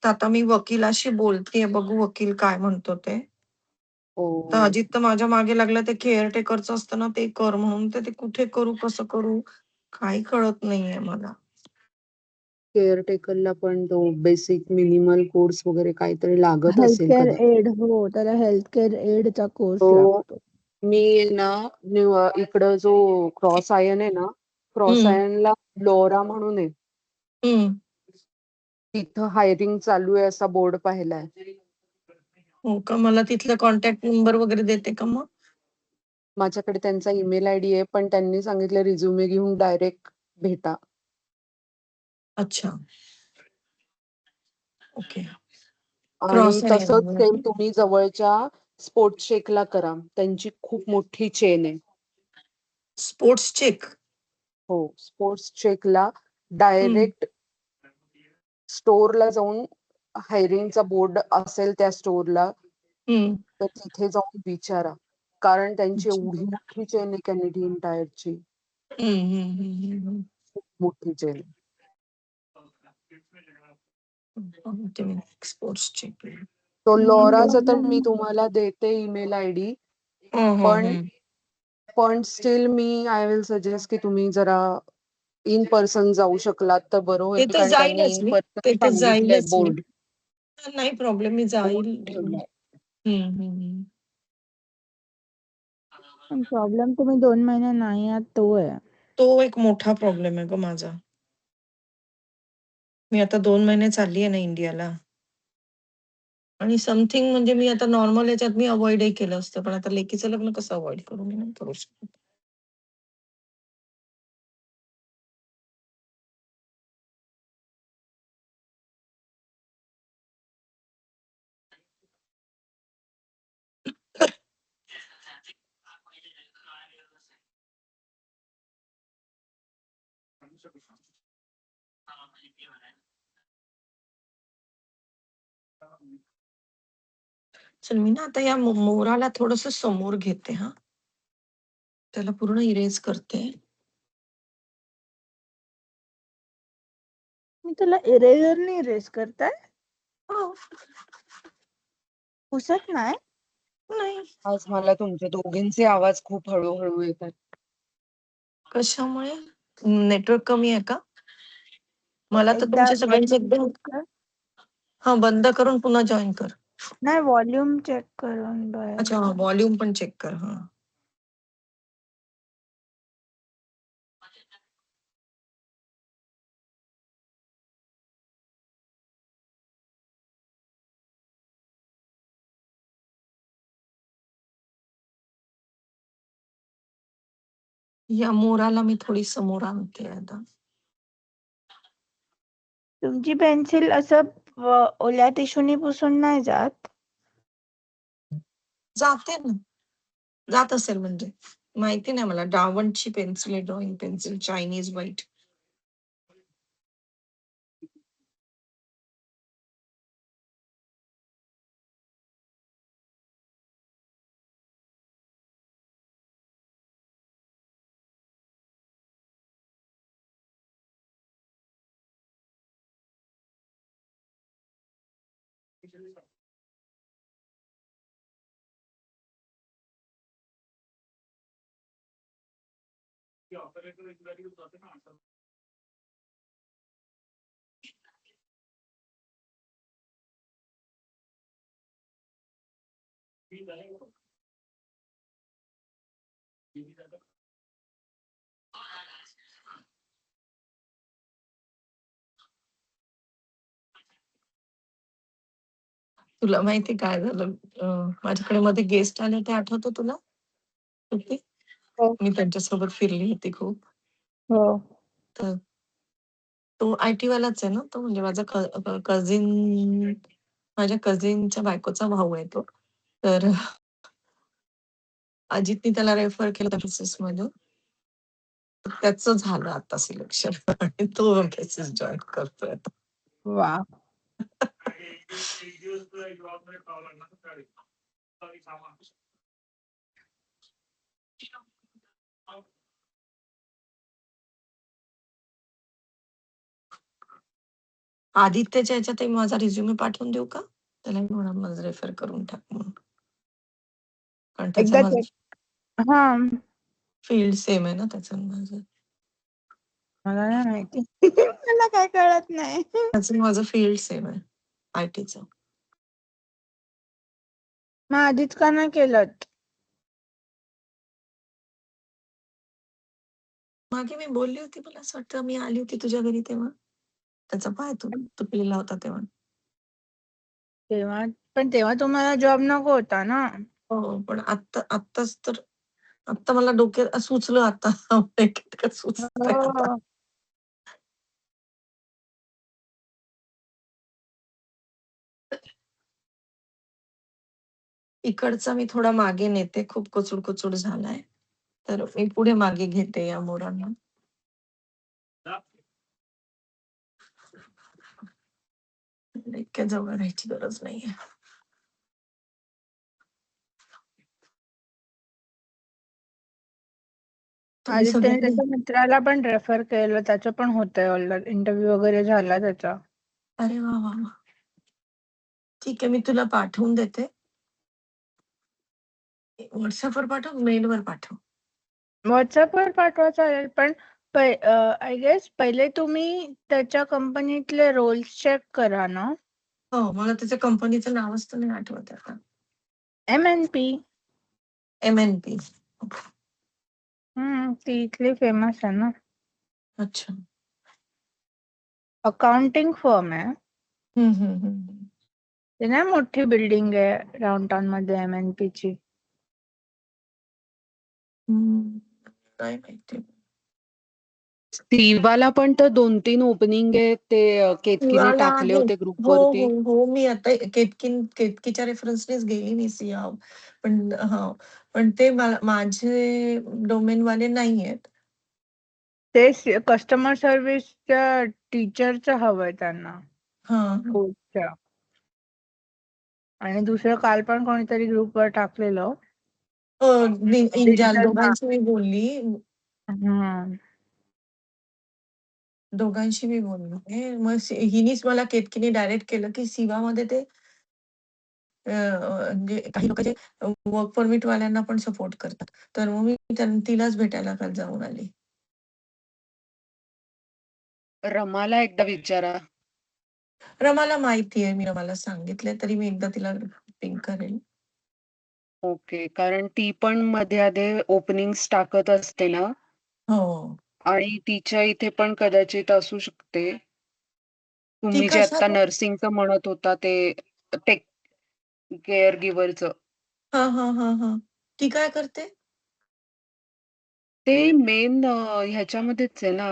तर आता मी वकिलाशी बोलतेय, बघू वकील काय म्हणतो ते. तर ओह! अजित तर माझ्या मागे लागला, ते केअरटेकरचं असतं ना ते कर म्हणून. तर ते कुठे करू, कसं करू, काही कळत नाहीये मला. केअरटेकरला पण तो बेसिक मिनिमल कोर्स वगैरे काहीतरी लागत हेल्थ असेल केअर कदाचित. एड. हो, त्याला हेल्थ केअर एडचा कोर्स तो लागतो. मी ना इकडं जो क्रॉस आयन आहे ना, क्रॉस हम्म. आयनला लोरा म्हणून आहे. हम्म. तिथं हायरिंग चालू आहे असा बोर्ड पाहिलाय. हो का? मला तिथला कॉन्टॅक्ट नंबर वगैरे देते का मग? माझ्याकडे त्यांचा ईमेल आयडी आहे, पण त्यांनी सांगितलं रिझ्युमे घेऊन डायरेक्ट भेटा. अच्छा. ओके. आणि क्रॉस नाही तसंच आहे सेम ना? तुम्ही जवळच्या स्पोर्ट्स शेकला करा. त्यांची खूप मोठी चेन आहे. Sports check? हो, स्पोर्ट्स चेकला हं. डायरेक्ट स्टोअरला जाऊन हायरिंगचा बोर्ड असेल त्या स्टोअरला, हं. तर तिथे जाऊन विचारा. कारण त्यांची अच्छा. एवढी मोठी चेन आहे कॅनेडियन टायरची. हं, हं, हं, हं, हं. खूप मोठी चेन. बघते मी स्पोर्ट्स चेक. तो लॉराचा तर मी प्रॉब्लेम तुम्हाला देते ईमेल आयडी. हं, हं, पण हं. पण स्टिल आय विल सजेस्ट की तुम्ही जरा इन पर्सन जाऊ शकलात तर बरं ते होईल, तर कारण त्यांनी जाईलच इन मी. पर्सन ते तर सांगितलंय जाईलच मी. बोर्ड नाही प्रॉब्लेम. मी बोर्ड जाईल. ठेवलाय. हं, हं, हं. प्रॉब्लेम तुम्ही 2 महिने नाही आहात तो आहे. तो एक मोठा प्रॉब्लेम आहे गं माझा. मी आता 2 महिने चालली आहे ना इंडियाला. आणि समथिंग म्हणजे मी आता नॉर्मल याच्यात मी अव्हॉइडही केलं असतं. पण आता लेकीचं लग्न कसं अव्हॉइड करू? मी नाही करू शकत. चल मी ना आता या मोराला थोडंसं समोर घेते हां. त्याला पूर्ण इरेज करते. मी तुला इरेजरने इरेज करताय? हो. पुसत नाही? नाही. आज मला तुमचे दोघींचे आवाज खूप हळू येतात. कशामुळे? नेटवर्क कमी आहे का? मला तर एकदा तुमचे सगळ्यांचे व्हॉल्यूम एकदम चेक कर. हां, बंद करून पुन्हा जॉइन कर. नाही व्हॉल्यूम चेक करून बाहेर अच्छा, जा. व्हॉल्यूम पण चेक कर. हां. या मोराला मी थोडी समोर आणते आता. तुमची पेन्सिल असं ओल्या टिश्यूनी पुसून नाही जात? जाते ना. जात असेल म्हणजे. माहिती नाही मला. डावंची पेन्सिल आहे, ड्रॉइंग पेन्सिल, चायनीज व्हाईट. तुला माहिती काय झालं? माझ्याकडे मध्ये गेस्ट आले होते आठवतं तुला? श्रुती? हो. मी त्यांच्यासोबत फिरली होती खूप. हो. तर तो आय-टी वालाच आहे ना तो म्हणजे माझा कझिन माझ्या कझिनच्या बायकोचा भाऊ आहे तो. तर अजितने त्याला रेफर केलं त्या प्रोसेसमध्ये. तर त्याचं झालं आता सिलेक्शन आणि तो बेसिस जॉइन करतोय आता. वाह! आदित्यच्या ह्याच्यातही माझा रिझ्युमे पाठवून देऊ का? त्यालाही म्हणा माझं रेफर करून टाक म्हणून. कारण त्याचा एकदा माझा चेक हां. फील्ड सेम आहे ना त्याचं आणि माझं. मला नाही माहिती. मला काय कळत नाही. त्याचं आणि माझं फील्ड सेम आहे आय-टीचं. मग आधीच का नाही केलत? मागे मी बोलली होती मला असं वाटतं मी आली होती तुझ्या घरी तेव्हा. त्याचा पाय तुटलेला होता तेव्हा. तेव्हा पण तेव्हा तुम्हाला जॉब नको होता ना. हो, पण आत्ताच तर आता मला डोक्यात सुचलं आता. इतकं सुचतंय आता. हो. इकडचा मी थोडा मागे नेते. खूप कचूड झालाय. तर मी पुढे मागे घेते या मोरांना. इतक्या जवळ राहायची गरज नाहीये. तुम्ही सगळे आदित्यने काही त्याच्या मित्राला पण रेफर केलं, त्याचं पण होतंय ऑलरेडी, इंटरव्ह्यू वगैरे झाला त्याचा. अरे वा वा वा. ठीक आहे, मी तुला पाठवून देते. व्हॉट्सअपवर पाठव, मेलवर पाठव. व्हॉट्सअपवर पाठवा चालेल, पण आय गेस पहिले तुम्ही त्याच्या कंपनीतले रोल्स चेक करा ना. हो, मला त्याच्या कंपनीचं नावच तर नाही आठवत आता. MNP. MNP. ती इथली फेमस आहे ना, अच्छा. अकाउंटिंग फर्म आहे. हम्म. ते नाही मोठी बिल्डिंग आहे डाउनटाउन मध्ये MNP ची. नाही माहिती. स्टिवाला पण तर 2-3 ओपनिंग आहे ते केतकीने शिवाला टाकले आहे. होते हो, ग्रुपवरती. हो, हो. मी आता केतकीच्या रेफरन्सनेच गेली मी सिया. पण हां, पण ते माझे डोमेनवाले नाहीयेत. ते कस्टमर सर्व्हिसच्या टीचरचं हवंय त्यांना, हां. कोर्सच्या. आणि दुसरं काल पण कोणीतरी ग्रुपवर टाकलेलं इंजाल डिजिटल दोघांशी मी बोलली. हम्म. दोघांशी मी बोलले. मग हिनीच मला केतकीने डायरेक्ट केलं, की सिवामध्ये ते म्हणजे काही लोकं जे वर्क परमिट वाल्यांना पण सपोर्ट करतात. तर मग मी तिलाच भेटायला काल जाऊन आली. रमाला एकदा विचारा. रमाला माहिती आहे. मी रमाला सांगितलंय, तरी मी एकदा तिला पिंग करेल. ओके. कारण ती पण मध्ये-अधे ओपनिंग्स टाकत असते ना हो. आणि तिच्या इथे पण कदाचित असू शकते. ती तुम्ही जे आता कशात नर्सिंगचं म्हणत होता ते टेक केअर गिव्हरचं. हां. ती काय करते? ते मेन ह्याच्यामध्येच आहे ना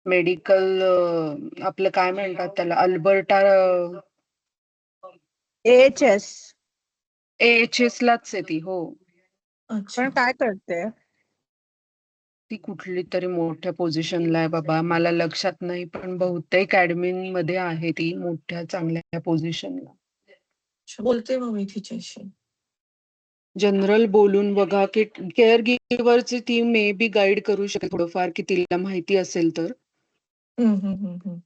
मेडिकल आपलं काय म्हणतात त्याला अल्बर्टा AHS. AHSलाच आहे ती. हो. अच्छा. पण काय करते? ती कुठलीतरी मोठ्या पोझिशनला आहे बाबा. मला लक्षात नाही, पण बहुतेक ॲडमिनमध्ये आहे ती मोठ्या चांगल्या पोझिशनला. बोलते मग मी तिच्याशी. जनरल बोलून बघा, की केअर गिव्हरची ती मे बी गाईड करू शकेल थोडंफार, की तिला माहिती असेल तर. हं.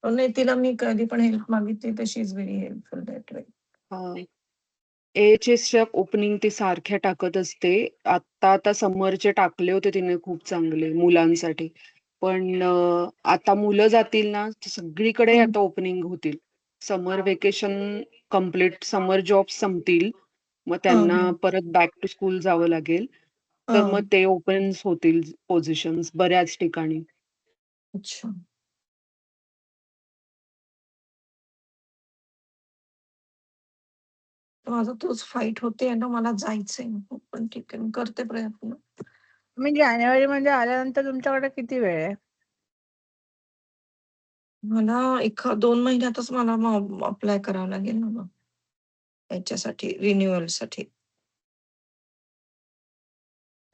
नाही, तिला मी कधी पण हेल्प मागितली तर she is very helpful that way. हां. AHSच्या ओपनिंग ती सारख्या टाकत असते. आता समरचे टाकले होते तिने खूप चांगले मुलांसाठी. पण आता मुलं जातील ना, तर सगळीकडे हं. आता ओपनिंग होतील. समर व्हेकेशन कंप्लीट, समर जॉब्स संपतील. मग त्यांना हं. परत बॅक टू स्कूल जावं लागेल. तर मग ते ओपन्स होतील पोझिशन्स बऱ्याच ठिकाणी. अच्छा. माझा तोच फाईट होते ना, मला जायचंय. पण ठीक आहे, मी करते प्रयत्न. तुम्ही जानेवारीमध्ये आल्यानंतर तुमच्याकडे किती वेळ आहे? मला 1-2 महिन्यातच मला मग अप्लाय करावं लागेल ना मग. याच्यासाठी रिन्यूअलसाठी.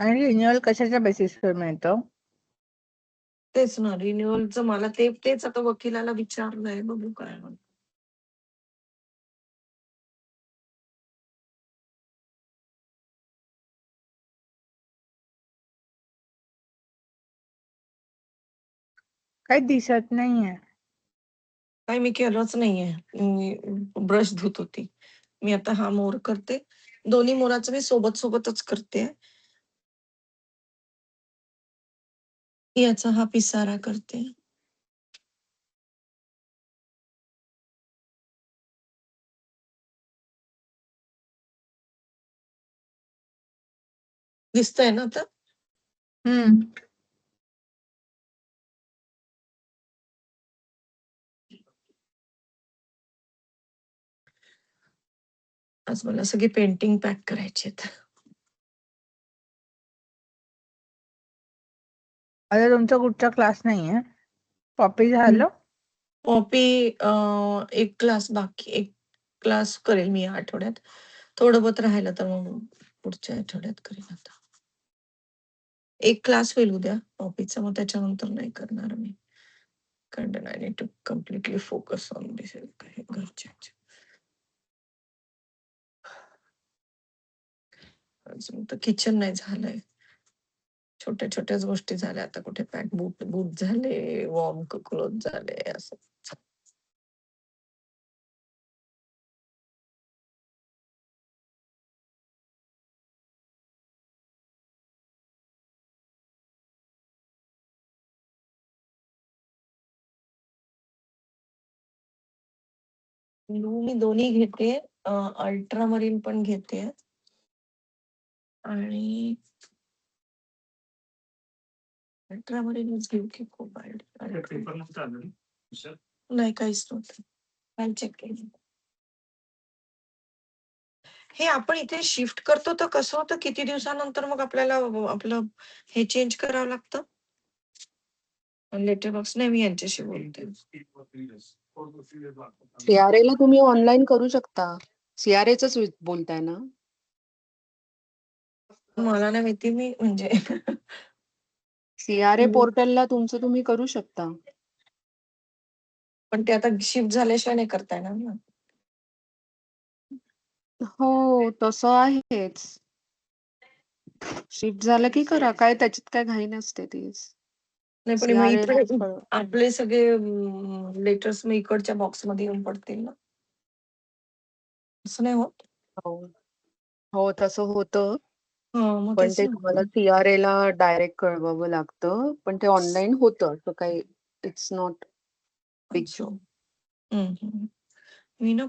आणि रिन्युअल कशाच्या बेसिसवर मिळतं? तेच ना, रिन्यूअलचं मला तेच आता वकिलाला विचारलंय. बघू काय म्हणतो. काही दिसत नाहीये. काही मी केलंच नाहीये. मी ब्रश धुत होती. मी आता हा मोर करते. दोन्ही मोराचं मी सोबतच करते. याचा हा पिसारा करते. दिसतंय ना आता? हम्म. आज मला सगळी पेंटिंग पॅक करायची आहेत. अरे तुमचा कुठचा क्लास नाहीये? कॉपी झालं? कॉपी एक क्लास बाकी, एक क्लास करेल मी या आठवड्यात. थोडं बहुत राहिलं तर मग पुढच्या आठवड्यात करेन आता. एक क्लास होईल उद्या कॉपीचा, मग त्याच्यानंतर नाही करणार मी. कारण I need to completely focus on this घरच्या. अजून तर किचन नाही झालंय. छोट्या छोट्याच गोष्टी झाल्या आता. कुठे पॅक बूट बूट झाले, वॉर्म क्लोथ झाले असं. ब्लू मी दोन्ही घेते, अल्ट्रामरीन पण घेते आणि अल्ट्रामरीनच घेऊ की खूप नाही, काहीच नव्हतं. काल चेक केलं. हे आपण इथे शिफ्ट करतो तर कसं होतं, किती दिवसानंतर मग आपल्याला आपलं हे चेंज करावं लागतं? लेटर बॉक्स नाही, मी यांच्याशी बोलते. CRA ला तुम्ही ऑनलाईन करू शकता. CRAच बोलताय ना? मला नाही माहिती, मी म्हणजे CRA पोर्टलला तुमचं तुम्ही करू शकता. पण ते आता शिफ्ट झाल्याशिवाय नाही करता येणार ना. हो, तसं आहेच. शिफ्ट झालं की करा. काय त्याच्यात काय घाई नसते तीच. नाही पण मग CRA इकडे लाच कळवा. आपले सगळे लेटर्स मग इकडच्या बॉक्स मध्ये येऊन पडतील ना, असं नाही होत? हो. हो, तसं होतं. मग पण तेच ते ना. तुम्हाला CRA ला डायरेक्ट कळवावं लागतं. पण ते ऑनलाईन होतं. असं काही इट्स नॉट बिग अच्छा. डील. मी ना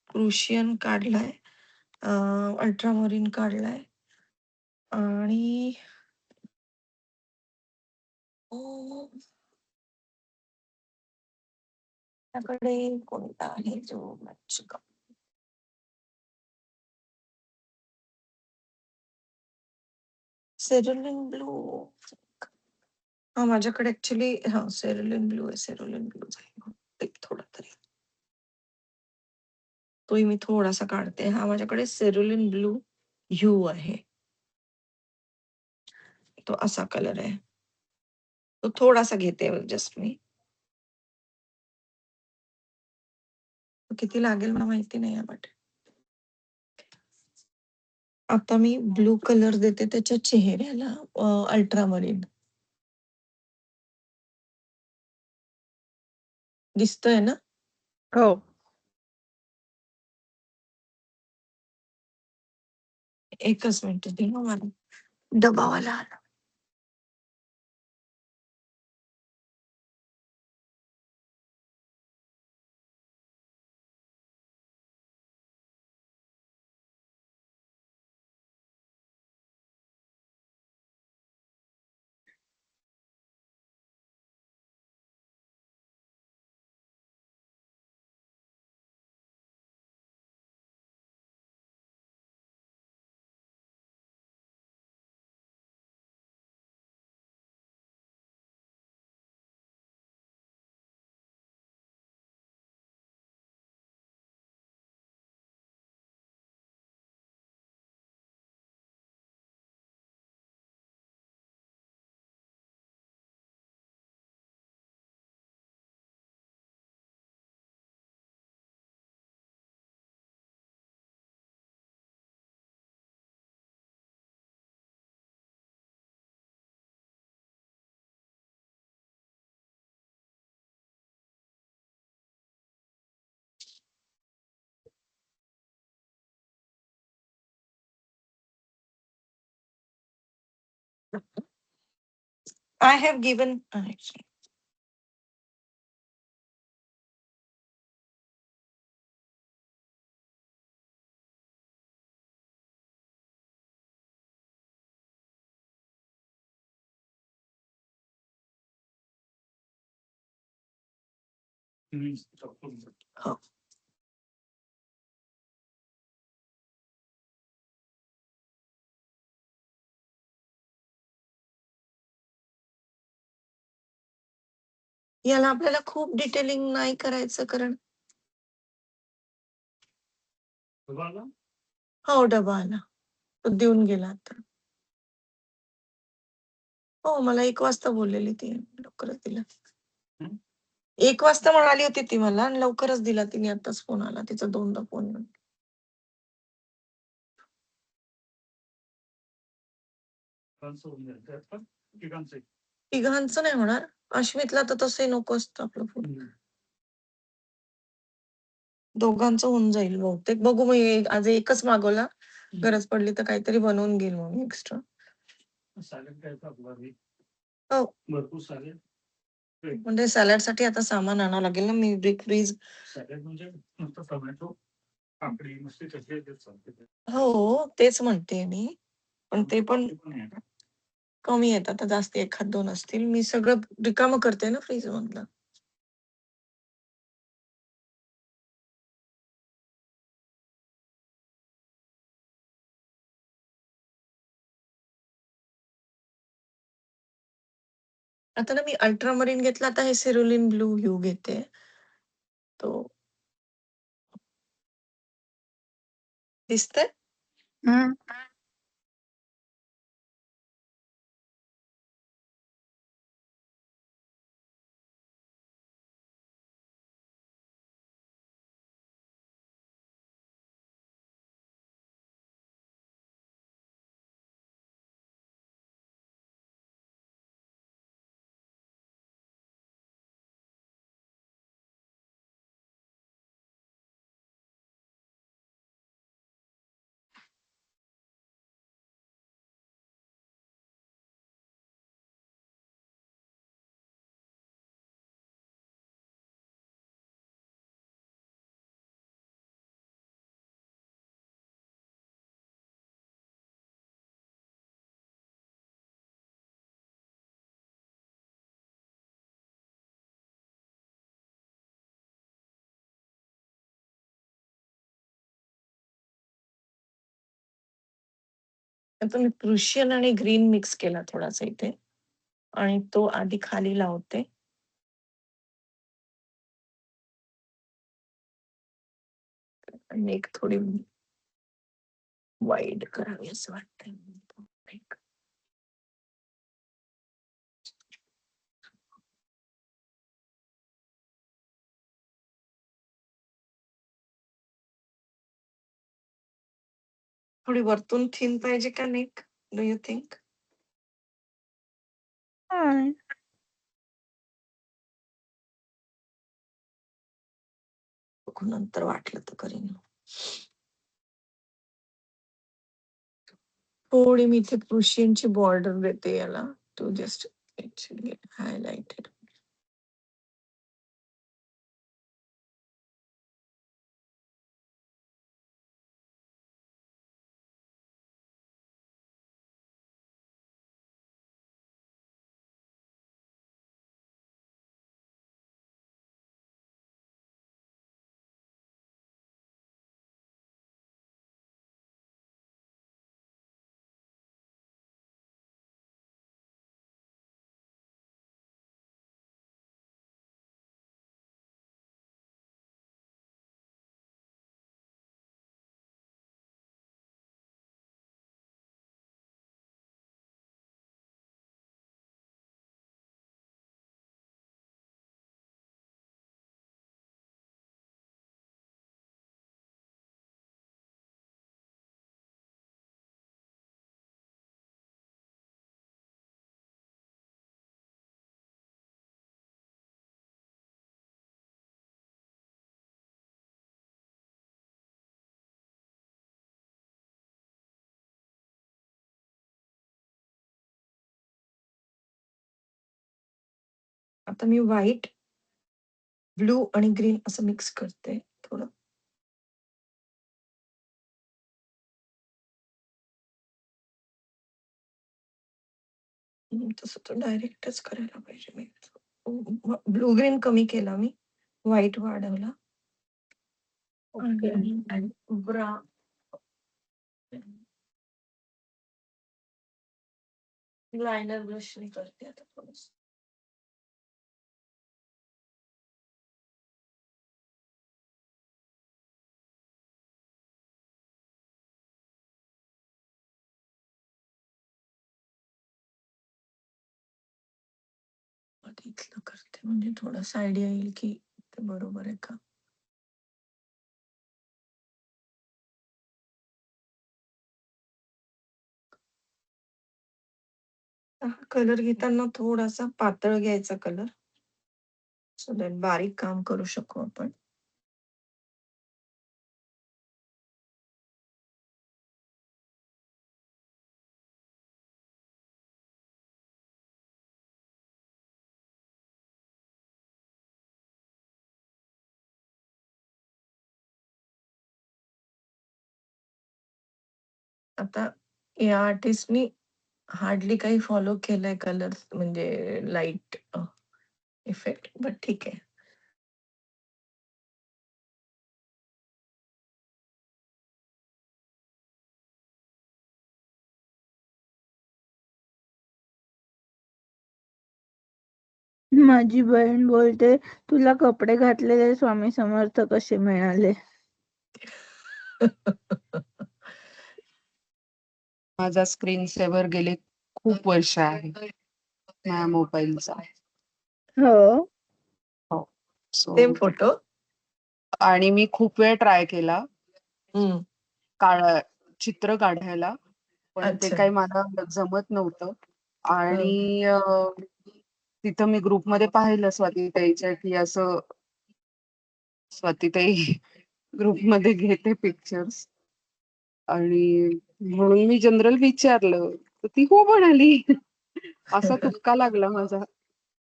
प्रुशियन काढलाय, अल्ट्रामरीन काढलाय आणि त्याकडे कोणता आहे जो मॅच सेरुलिन ब्लू. हा माझ्याकडे ऍक्च्युली सेरुलिन ब्लू आहे. सेरुलिन ब्लू जाईल थोडा तरी. तोही मी थोडासा काढते. हा माझ्याकडे सेरुलिन ब्लू ह्यू आहे. तो असा कलर आहे. तो थोडासा घेते जस्ट मी. किती लागेल मला माहिती नाही, बट आता मी ब्लू कलर देते त्याच्या चेहऱ्याला, अल्ट्रामरीन. दिसतोय ना? हो. एकच मिनिट दे ना मला, डबावाला आला. I have given actually. हो. याला आपल्याला खूप डिटेलिंग नाही करायचं कारण हो, डबा आला. तो देऊन गेला आता. हो, मला 1 वाजता बोललेली ती. लवकरच दिला. 1 वाजता म्हणाली होती ती मला आणि लवकरच दिला तिने. आत्ताच फोन आला. तिचा 2दा फोन येऊन. तिघांचं नाही होणार. अश्वितला तर तसंही नको असतं आपलं फूड. दोघांचं होऊन जाईल बहुतेक. बघू मी आज एकच मागवला. गरज पडली तर काहीतरी बनवून घेईल मग मी एक्स्ट्रा. हो. म्हणजे सॅलडसाठी आता सामान आणावं लागेल ना. मी डीप फ्रीज हो, तेच म्हणतेय मी. पण ते पण कमी आहेत. आता जास्त 1-2 असतील. मी सगळं रिकामं करते ना फ्रीजमधलं. आता ना मी अल्ट्रामरीन घेतला. आता हे सिरुलिन ब्लू ह्यू घेते. तो दिसतंय? हं. आता मी प्रुशियन आणि ग्रीन मिक्स केला थोडासा इथे आणि तो आधी खाली लावते. आणि एक थोडी वाईड करावी असं वाटतंय. एक थोडी वरतून थिन पाहिजे का नेक? Do you think? हां. बघू नंतर वाटलं तर करीन. थोडी मी इथे प्रुशियनची बॉर्डर देते याला. To just it should get highlighted. आता मी व्हाईट, ब्लू आणि ग्रीन असं मिक्स करते थोडं. तसं तर डायरेक्टच करायला पाहिजे मी. ब्लू ग्रीन कमी केला मी. व्हाईट वाढवला. ओके. आणि ब्राउन लायनर ब्रशने करते आता थोडंसं. इथलं करते म्हणजे थोडंसं आयडिया येईल की ते बरोबर आहे का. हा कलर घेताना थोडासा पातळ घ्यायचा कलर. सो दॅट बारीक काम करू शकू आपण. आता या आर्टिस्टनी हार्डली काही फॉलो केलंय कलर म्हणजे लाईट इफेक्ट, बट ठीक आहे. माझी बहीण बोलते, तुला कपडे घातलेले स्वामी समर्थ कसे मिळाले? माझा स्क्रीन सेव्हर गेले खूप वर्ष आहे माझ्या मोबाईलचा. हो. हो. So same photo. आणि मी खूप वेळ ट्राय केला हम्म. चित्र काढायला, पण ते अच्छा. काही मला जमत नव्हतं. हं. आणि तिथं मी ग्रुपमध्ये पाहिलं स्वातीताईच्या की असं स्वातीताई ग्रुपमध्ये घेते पिक्चर्स, आणि म्हणून मी जनरल विचारलं तर ती हो म्हणाली. असा तुक्का लागला माझा.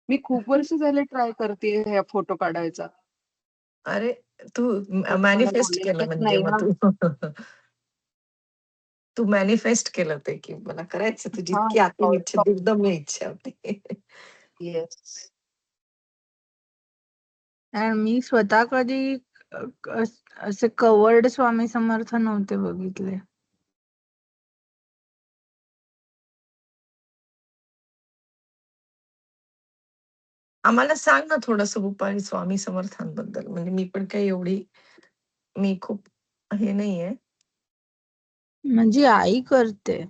मी खूप वर्ष झाले ट्राय करते ह्या फोटो काढायचा, अरे तू पण मला मॅनिफेस्ट केलं नॉलेजच म्हणजे नाही मग ना. तू. तू मॅनिफेस्ट केलं ते की मला करायचं, तुझी हा, इतकी आतून इच्छा, दुर्दम्य इच्छा होती. येस. आणि मी स्वतः कधी असे कवर्ड स्वामी समर्थ नव्हते बघितले. आम्हाला सांग ना थोडंसं रुपाली स्वामी समर्थांबद्दल. म्हणजे मी पण काही एवढी मी खूप हे नाहीये. माझी आई करते.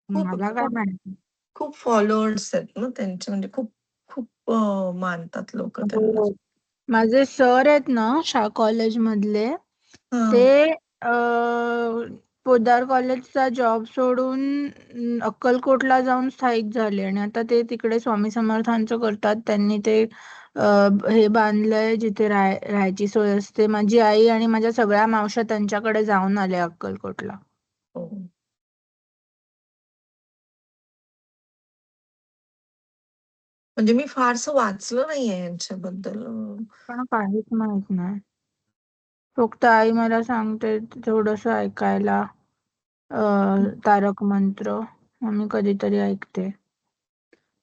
खूप मला काय खूप माहिती. खूप फॉलोअर्स आहेत ना त्यांचे, म्हणजे खूप खूप मानतात लोक त्यांना. हो. माझे सर आहेत ना कॉलेज मधले, ते पोद्दार कॉलेजचा जॉब सोडून अक्कलकोटला जाऊन स्थायिक झाले आणि आता ते तिकडे स्वामी समर्थांचं करतात. त्यांनी ते हे बांधलंय जिथे राहायची सोय असते. माझी आई आणि माझ्या सगळ्या मावश्या त्यांच्याकडे जाऊन आल्या अक्कलकोटला. हो. म्हणजे मी फारसं वाचलं नाहीये यांच्याबद्दल. पण काहीच माहित नाही. फक्त आई मला सांगते थोडस ऐकायला तारक मंत्र, मी कधीतरी ऐकते.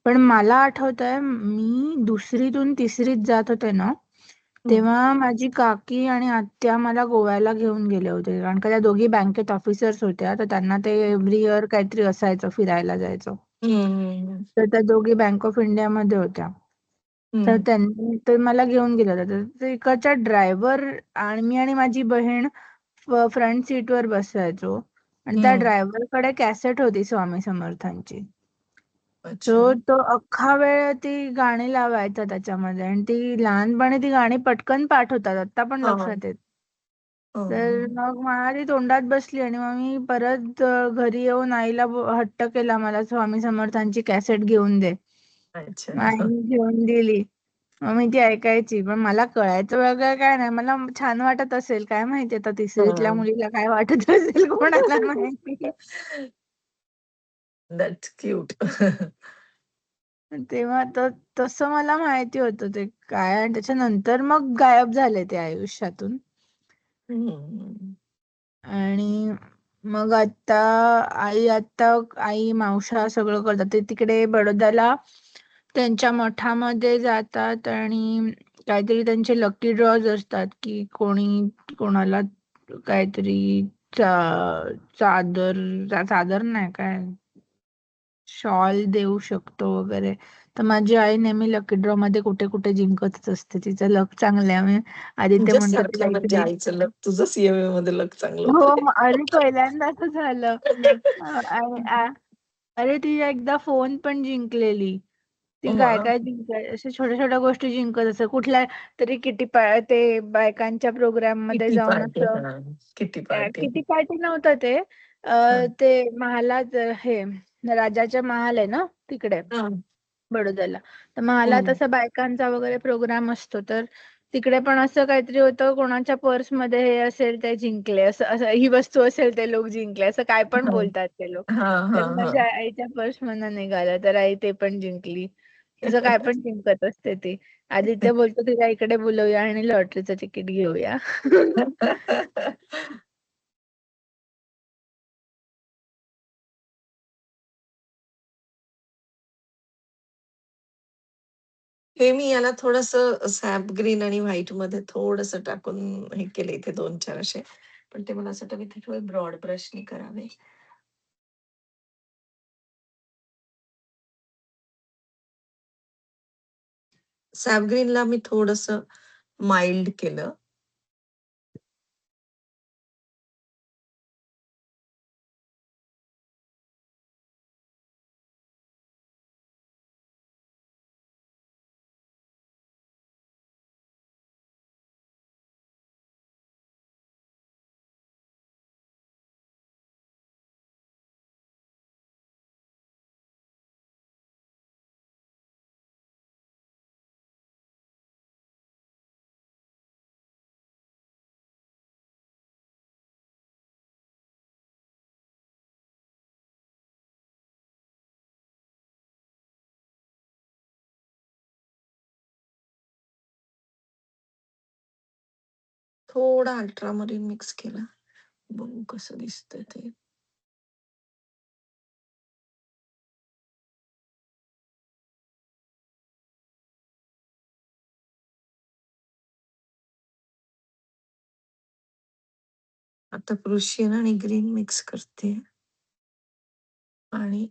पण मला आठवतंय मी दुसरीतून तिसरीत जात होते ना, तेव्हा माझी काकी आणि आत्या मला गोव्याला घेऊन गेले होते. कारण का त्या दोघी बँकेत ऑफिसर्स होत्या, तर त्यांना ते एव्हरी इयर काहीतरी असायचं, फिरायला जायचं. तर त्या दोघी बँक ऑफ इंडिया मध्ये होत्या. तर त्यांनी ते मला घेऊन गेले होते. तर ते इकडच्या ड्रायव्हर आणि मी आणि माझी बहीण फ्रंट सीटवर बसायचो आणि त्या ड्रायव्हरकडे कॅसेट होती स्वामी समर्थांची. अच्छा. तो अख्खा वेळ ती गाणी लावायचा त्याच्यामध्ये आणि ती लहानपणी ती गाणी पटकन पाठ होतात, आता पण लक्षात येत. तर मग मला ती तोंडात बसली आणि मग मी परत घरी येऊन आईला हट्ट केला, मला स्वामी समर्थांची कॅसेट घेऊन दे. अच्छा. मग आईने घेऊन दिली. मग मी ती ऐकायची, पण मला कळायचं वगैरे काय नाही. मला छान वाटत असेल काय माहिती, आता तिसरीतल्या मुलीला काय वाटत असेल कोणाला माहिती. That's cute. तेव्हा तसं मला माहिती होतं ते काय, आणि त्याच्यानंतर मग गायब झाले ते आयुष्यातून. आणि मग आई मावशा सगळं करतात. ते तिकडे बडोद्याला त्यांच्या मठामध्ये जातात आणि काहीतरी त्यांचे लकी ड्रॉज असतात की कोणाला काहीतरी चादर नाही काय शॉल देऊ शकतो वगैरे. तर माझी आई नेहमी लकी ड्रॉ मध्ये कुठे कुठे जिंकतच असते. तिचं लक चांगलं आहे. आधी ते म्हणतात तुझ्यासारखं म्हणजे काहीतरी. आईचं लक तुझं सीएमए मध्ये लक चांगलं हो, होतं. अरे पहिल्यांदाच झालं. आणि अरे ती एकदा फोन पण जिंकलेली. ती काय वा. काय अशा छोट्या छोट्या गोष्टी जिंकत असते. कुठल्या तरी ते बायकांच्या प्रोग्राम मध्ये किटी जाऊन पार्टी. असं हा. Kitty party. किटी पार्टी नव्हतं ते. हा. ते महालात हे राजाच्या महाल आहे ना तिकडे हा. बडोद्याला. तर महालात हम्म. असं बायकांचा वगैरे प्रोग्राम असतो. तर तिकडे पण असं काहीतरी होतं, कोणाच्या पर्स मध्ये हे असेल ते जिंकले, असं असं ही वस्तू असेल ते लोक जिंकले, असं काय पण हा. बोलतात ते लोक. हा. हा. तर हा. माझ्या आईच्या पर्स मधनं निघालं, तर आई ते पण जिंकली. तसं काय पण जिंकत असते ती. आदित्य बोलतो तिला इकडे बोलवूया आणि लॉटरीचं तिकीट घेऊया. हे मी याला थोडस सॅप ग्रीन आणि व्हाईट मध्ये थोडस टाकून हे केले इथे 2-4 असे. पण ते मला असं वाटतं इथे थोडे ब्रॉड ब्रशनी करावे. सॅप ग्रीनला मी थोडस माइल्ड केलं. थोडा अल्ट्रामरीन मिक्स केला. बघू कसं दिसतंय ते. आता प्रुशियन आणि ग्रीन मिक्स करते आणि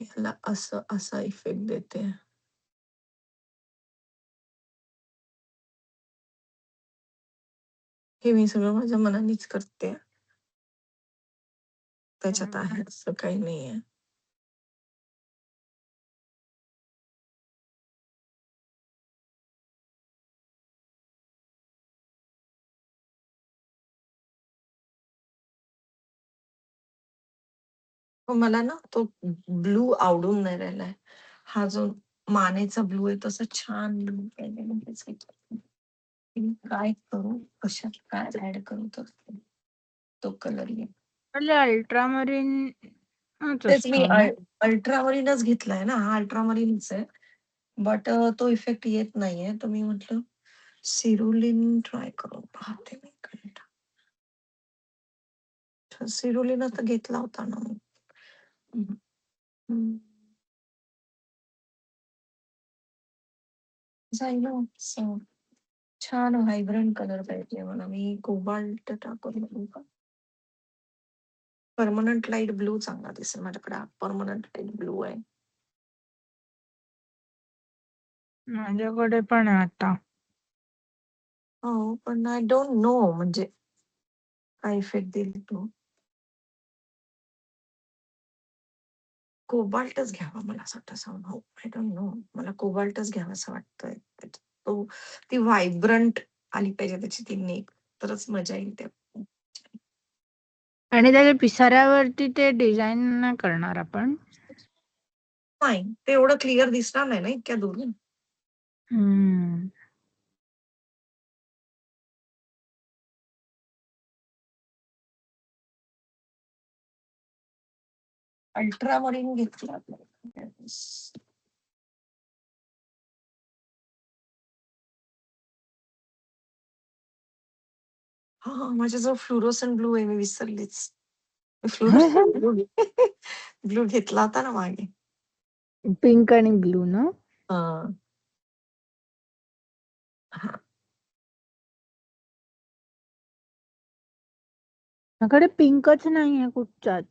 याला असं असा इफेक्ट देते. हे मी सगळं माझ्या मनानेच करते. त्याच्यात आहे असं काही नाहीये. मग मला ना तो ब्लू आवडून नाही राहिलाय. हा जो मानेचा ब्लू आहे तसा छान ब्लू पाहिजे. म्हणजे त्याच्यात मी काय करू, कशात काय ऍड करू तर तो कलर येईल. अल्ट्रामरीन तेच मी असतो ना. अल्ट्रामरीनच घेतलाय ना, हा अल्ट्रामरीनच आहे. बट तो इफेक्ट येत नाहीये, तर मी म्हटलं सिरुलिन ट्राय करून पाहते मी. सिरुलिन तर घेतला होता ना मी. हम्म. जाईल ना असं. छान व्हायब्रंट कलर पाहिजे मला. मी कोबाल्ट टाकून बघू का? परमनंट लाईट ब्लू चांगला दिसेल माझ्याकडे. परमनंट लाईट ब्लू आहे. माझ्याकडे पण आहे आता. हो पण आय डोंट नो म्हणजे काय इफेक्ट देईल तो. कोबाल्टच घ्यावा मला असं वाटतं. हो आय डोंट नो, मला कोबाल्टच घ्यावा असं वाटतंय. तो ती व्हायब्रंट आली पाहिजे त्याची ती नेक, तरच मजा येईल त्या. आणि त्याच्या पिसाऱ्यावरती ते डिझाईन नाही करणार आपण. नाही ते एवढं क्लिअर दिसणार नाही ना इतक्या दूरून. हम्म. अल्ट्रामरीन घेतलं आपल्याला. हा माझ्याजवळ फ्लुरोसन ब्लू आहे, मी विसरलीच. फ्लुरोसन ब्लू ब्लू घेतला होता ना मागे. पिंक आणि ब्लू ना. हा. हा. माझ्याकडे पिंकच नाहीये कुठचाच.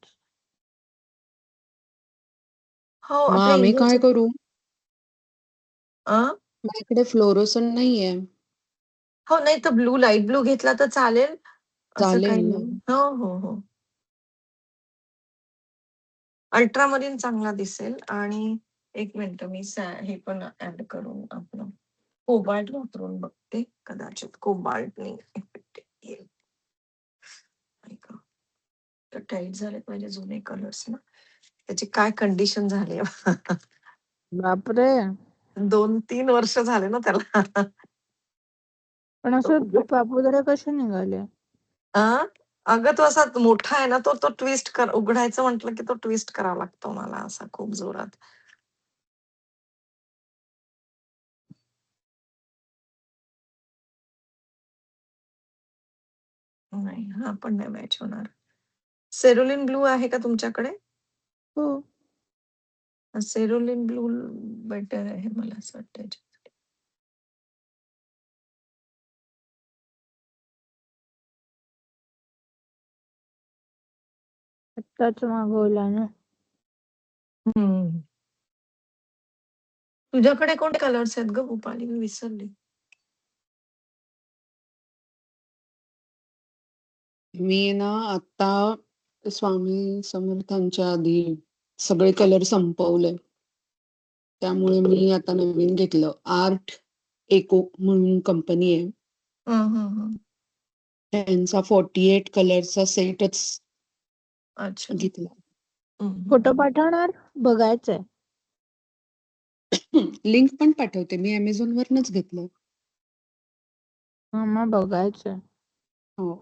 हो मग आपल्या आम्ही काय इंडियाचे. करू? अं? माझ्याकडे फ्लोरोसन नाहीये. हो नाही तर ब्लू लाईट ब्लू घेतला तर चालेल. असं चालेल काही ना? नाही. हो हो हो. अल्ट्रामरीन चांगला दिसेल. आणि एक मिनिट मी हे पण ऍड करून आपलं कोबाल्ट वापरून बघते, कदाचित कोबाल्टने इफेक्ट येईल. टाईट झाले पाहिजे जुने कलर्स ना, त्याची काय कंडिशन झाली बापरे. 2-3 वर्ष झाले ना त्याला. पण असं पापुद्रे कसे निघाले? अगं तो असा मोठा आहे ना, तो तो ट्विस्ट उघडायचं म्हटलं की तो ट्विस्ट करावा लागतो मला असा खूप जोरात. नाही, हा पण नाही मॅच होणार. सेरुलिन ब्लू आहे का तुमच्याकडे? हो. सेरुलिन ब्लू बेटर आहे मला असं वाटतं याच्यात. आत्ताच मागवला ना. तुझ्याकडे कोणते कलर्स आहेत ग भूपाली, मी विसरली. मी ना आता स्वामी समर्थांच्या आधी सगळे कलर संपवले. त्यामुळे मी आता नवीन घेतलं. आर्ट एको म्हणून कंपनी आहे. त्यांचा 48 कलरचा सेटच अच्छा. घेतला. फोटो पाठवणार? बघायचंय. लिंक पण पाठवते. मी Amazon वरनच घेतलं. मग बघायचंय. हो,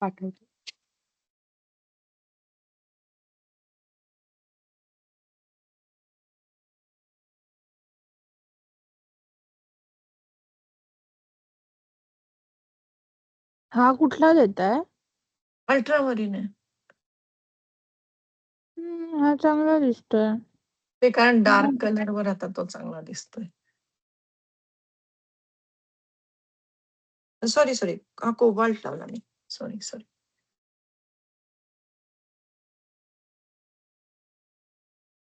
पाठवते. हा कुठला देताय? अल्ट्रामरीन आहे. हा चांगला दिसतोय. ते कारण डार्क कलर वर आता तो चांगला दिसतोय. सॉरी हा कोबाल्ट लावला मी. सॉरी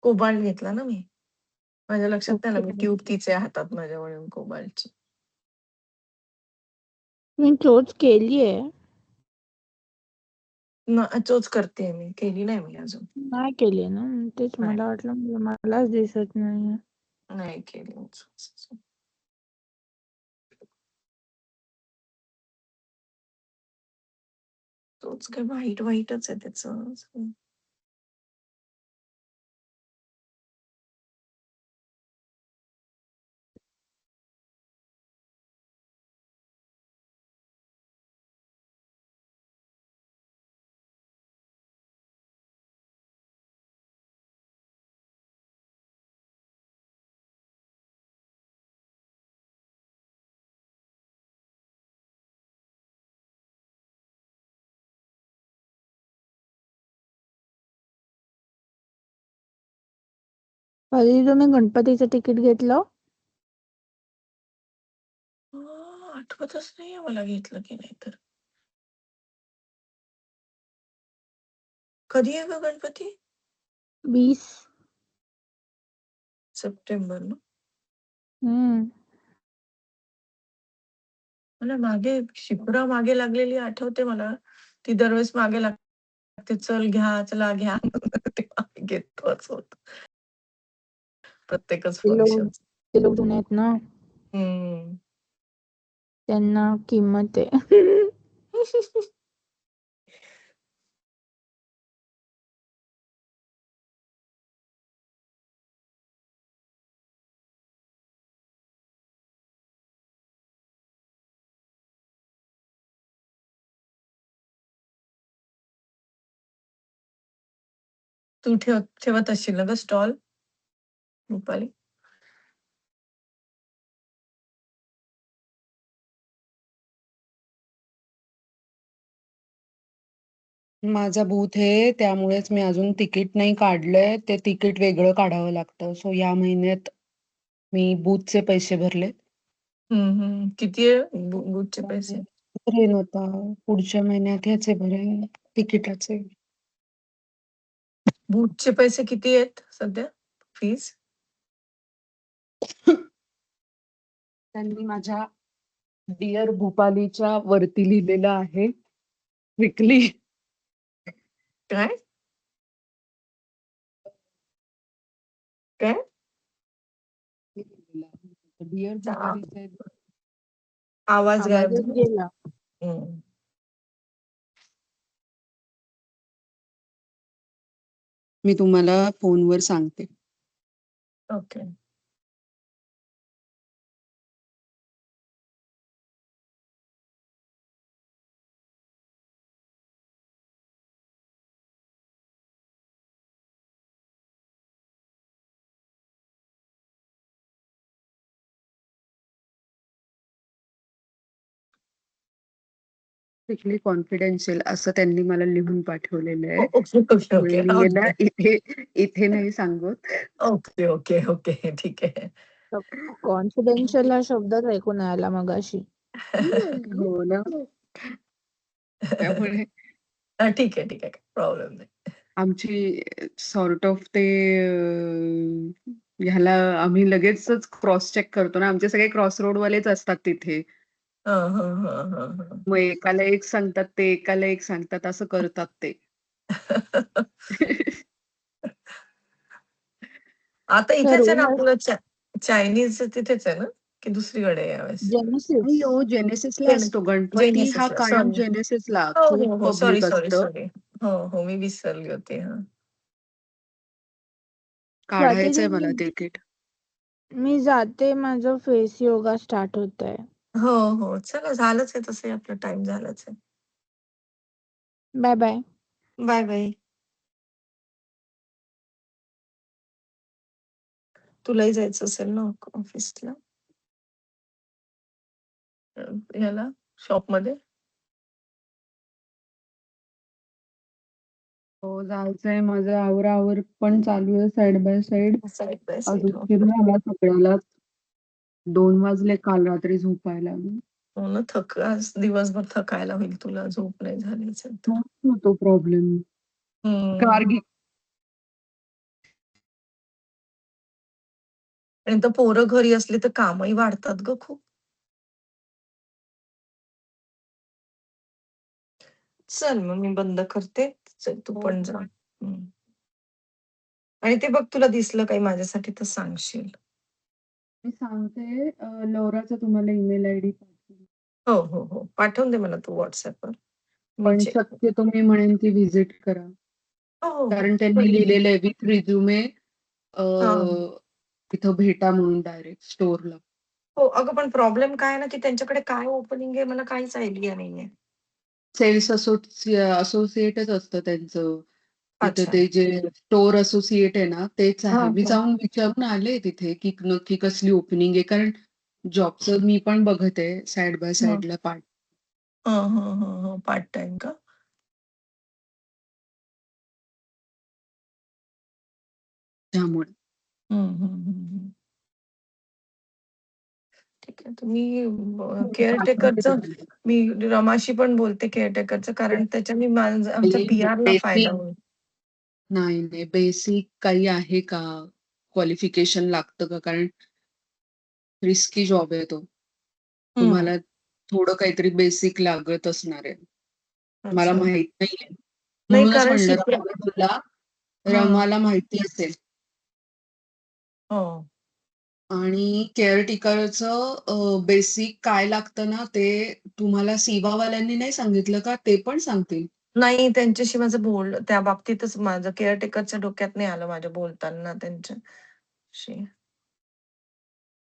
कोबाल्ट घेतला ना मी. माझ्या लक्षात नाही आलं, मी ट्यूब तिचे हातात माझ्या म्हणून कोबाल्टची. मी चोच केलीये. चोच करते मी, केली नाही मी अजून. नाही केली ना, तेच नाही. मला वाटलं मलाच दिसत नाही. नाही केली मी चोच. तोच काय व्हाईटच आहे त्याचं. कधी तुम्ही गणपतीचं तिकीट घेतलं? आठवतच नाहीये मला घेतलं की नाही तर. कधी आहे ग गणपती? 20 सप्टेंबर ना. मला मागे शिप्रा मागे लागलेली आठवते मला. ती दरवेळेस मागे लागते, चल घ्या, चला घ्या. तेव्हा आम्ही घेतोच होत प्रत्येकच फंक्शन. ते लोक जुने आहेत ना, त्यांना किंमत आहे. तू ठेवत असशील ना ग स्टॉल रुपाली? माझा बूथ आहे, त्यामुळेच मी अजून तिकीट नाही काढलंय. ते तिकीट वेगळं काढावं लागतं. सो या महिन्यात मी बूथचे पैसे भरले. किती आहे बूथचे पैसे? भरेन आता पुढच्या महिन्यात ह्याचे भरेन, तिकिटाचे. बूथचे पैसे किती आहेत सध्या फीस? त्यांनी माझ्या डिअर भूपालीच्या वरती लिहिलेलं आहे विकली. काय? काय? डिअर चा- भुयारीचे आवाज गायब आवाजच झाला. गेला. हम्म. मी तुम्हाला फोनवर सांगते. ओके. स्ट्रिक्टली कॉन्फिडेन्शियल असं त्यांनी मला लिहून पाठवलेलं आहे. ओके ओके त्यामुळे ओके मी याला ओके इथे नाही सांगत. ओके ओके ओके ठीक आहे. कॉन्फिडेन्शियल हा शब्दच ऐकून आला मगाशी. हो ना. त्यामुळे ठीक आहे काही प्रॉब्लेम नाही. आमची सॉर्ट ऑफ ते ह्याला आम्ही लगेचच क्रॉस चेक करतो ना. आमचे सगळे क्रॉस रोड वालेच असतात तिथे. हं, हं, हं, हं, हं. मग एकाला एक सांगतात ते, एकाला एक सांगतात असं करतात ते. आता इथेच आहे ना ठरवून आपलं चायनीज तिथेच आहे ना की दुसरीकडे आहे यावेळेस? जेनेसिस. नाही हो, जेनेसिसला असतो. गणपती हा जेनेसिसला कायम सॉरी. जेनेसिसला हो खूप हो हो सॉरी पब्लिक सॉरी असतं. सॉरी. हो हो मी विसरली होती. हा काढायचंय मला तिकीट. मी जाते, माझं फेस योगा स्टार्ट होत आहे. हो हो चला झालंच आहे तसं आपलं टाइम झालंच आहे. Bye bye. Bye bye. तुलाही जायचं असेल ना ऑफिसला ह्याला शॉपमध्ये? हो जायचंय, माझं आवराआवर पण चालू आहे side by side. Side by आज साईड. हो उशीर झाला सगळ्याला. 2 वाजले काल रात्री झोपायला मी. हो ना आज दिवसभर थकायला होईल तुला झोप नाही झाली असेल तर. तोच होतो प्रॉब्लेम. कार हम्म. आणि तर पोरं घरी असली तर कामही वाढतात ग खूप. चल मग मी बंद करते. चल तू हो. पण जा. आणि ते बघ तुला दिसलं काही माझ्यासाठी तर सांगशील. मी सांगते लौराचा तुम्हाला ईमेल आयडी पाठवेल. हो हो हो पाठवून दे मला तू व्हॉट्सअपवर. मी पण चेक. शक्यतो मी म्हणेन की व्हिजिट करा. हो हो कारण त्यांनी लिहिलेलं आहे विथ रिझ्युमे हा. तिथं भेटा म्हणून डायरेक्ट स्टोअरला. हो अगं पण प्रॉब्लेम काय आहे ना की त्यांच्याकडे काय ओपनिंग आहे मला काहीच आयडिया नाहीये. सेल्स असोसिएटच असतं त्यांचं. तिथे अच्छा. ते जे स्टोअर असोसिएट आहे ना तेच हा आहे. मी हा जाऊन विचारून आले तिथे की नक्की कसली ओपनिंग आहे. कारण जॉबचं मी पण बघत आहे साइड बाय साइडला पार्ट. पार्ट टाइम का? त्यामुळे ठीक आहे तुम्ही केअरटेकरचं मी रमाशी पण बोलते केअरटेकरचं कारण त्याच्याने आमच्या PR ला फायदा होईल. नाही बेसिक काही आहे का? क्वालिफिकेशन लागतं का? कारण रिस्की जॉब आहे तो. तुम्हाला थोडं काहीतरी बेसिक लागत असणार आहे. मला अच्छा. माहित नाहीये. नाही म्हणूनच कारण म्हणलं तुला रमाला माहिती असेल. हो. आणि केअरटेकरचं बेसिक काय लागतं ना ते तुम्हाला सीवावाल्यांनी नाही सांगितलं का? ते पण सांगतील. नाही त्यांच्याशी माझं त्या बाबतीतच माझं केअरटेकरच्या डोक्यात नाही आलं माझ्या बोलताना त्यांच्याशी.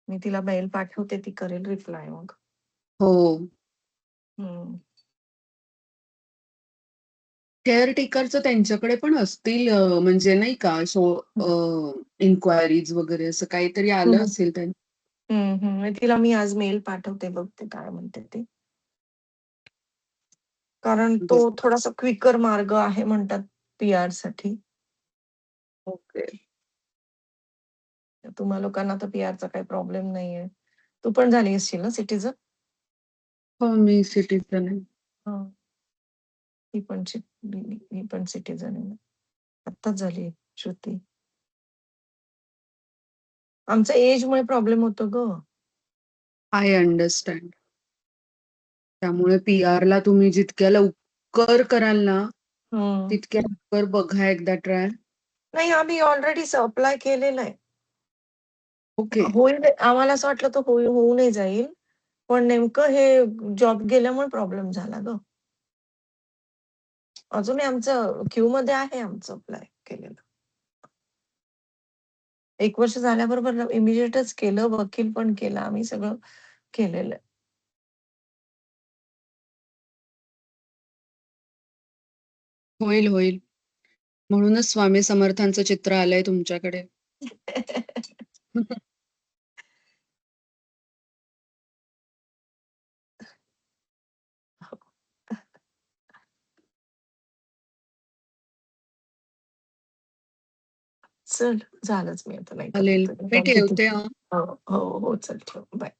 मी तिला मेल पाठवते ती करेल रिप्लाय मग. हो. हम्म. केअरटेकरचं त्यांच्याकडे पण असतील म्हणजे नाही का इन्क्वायरीज वगैरे असं काहीतरी आलं असेल त्यांनी. तिला मी आज मेल पाठवते बघते काय म्हणते ते. कारण तो बघ. थोडासा क्विकर मार्ग आहे म्हणतात PR साठी. ओके. तुम्हा लोकांना तर PR चा काही प्रॉब्लेम नाहीये. तू पण झाली असशील ना सिटीजन? हो मी सिटीजन आहे. मी पण सिटीजन आहे. आत्ताच झाली श्रुती. आमच्या एजमुळे प्रॉब्लेम होतो ग. I understand. त्यामुळे PR ला तुम्ही जितक्या लवकर कराल ना तितक्या लवकर बघा एकदा ट्राय. नाही आम्ही ऑलरेडी अप्लाय केलेलं आहे. ओके. होईल आम्हाला असं वाटलं तर होऊनही जाईल. पण नेमकं हे जॉब गेल्यामुळे प्रॉब्लेम झाला गं. अजूनही आमचं क्यूमध्ये आहे आमचं अप्लाय केलेलं. 1 वर्ष झाल्याबरोबर इमिडिएटच केलं, वकील पण केला. आम्ही सगळं केलेलं आहे. होईल, होईल. म्हणूनच स्वामी समर्थांचं चित्र आलंय तुमच्याकडे. चल झालंच मी आता नाही चालेल. करत. मी कारण किती ठेवते हां. हो, हो, हो. चल ठेव. बाय.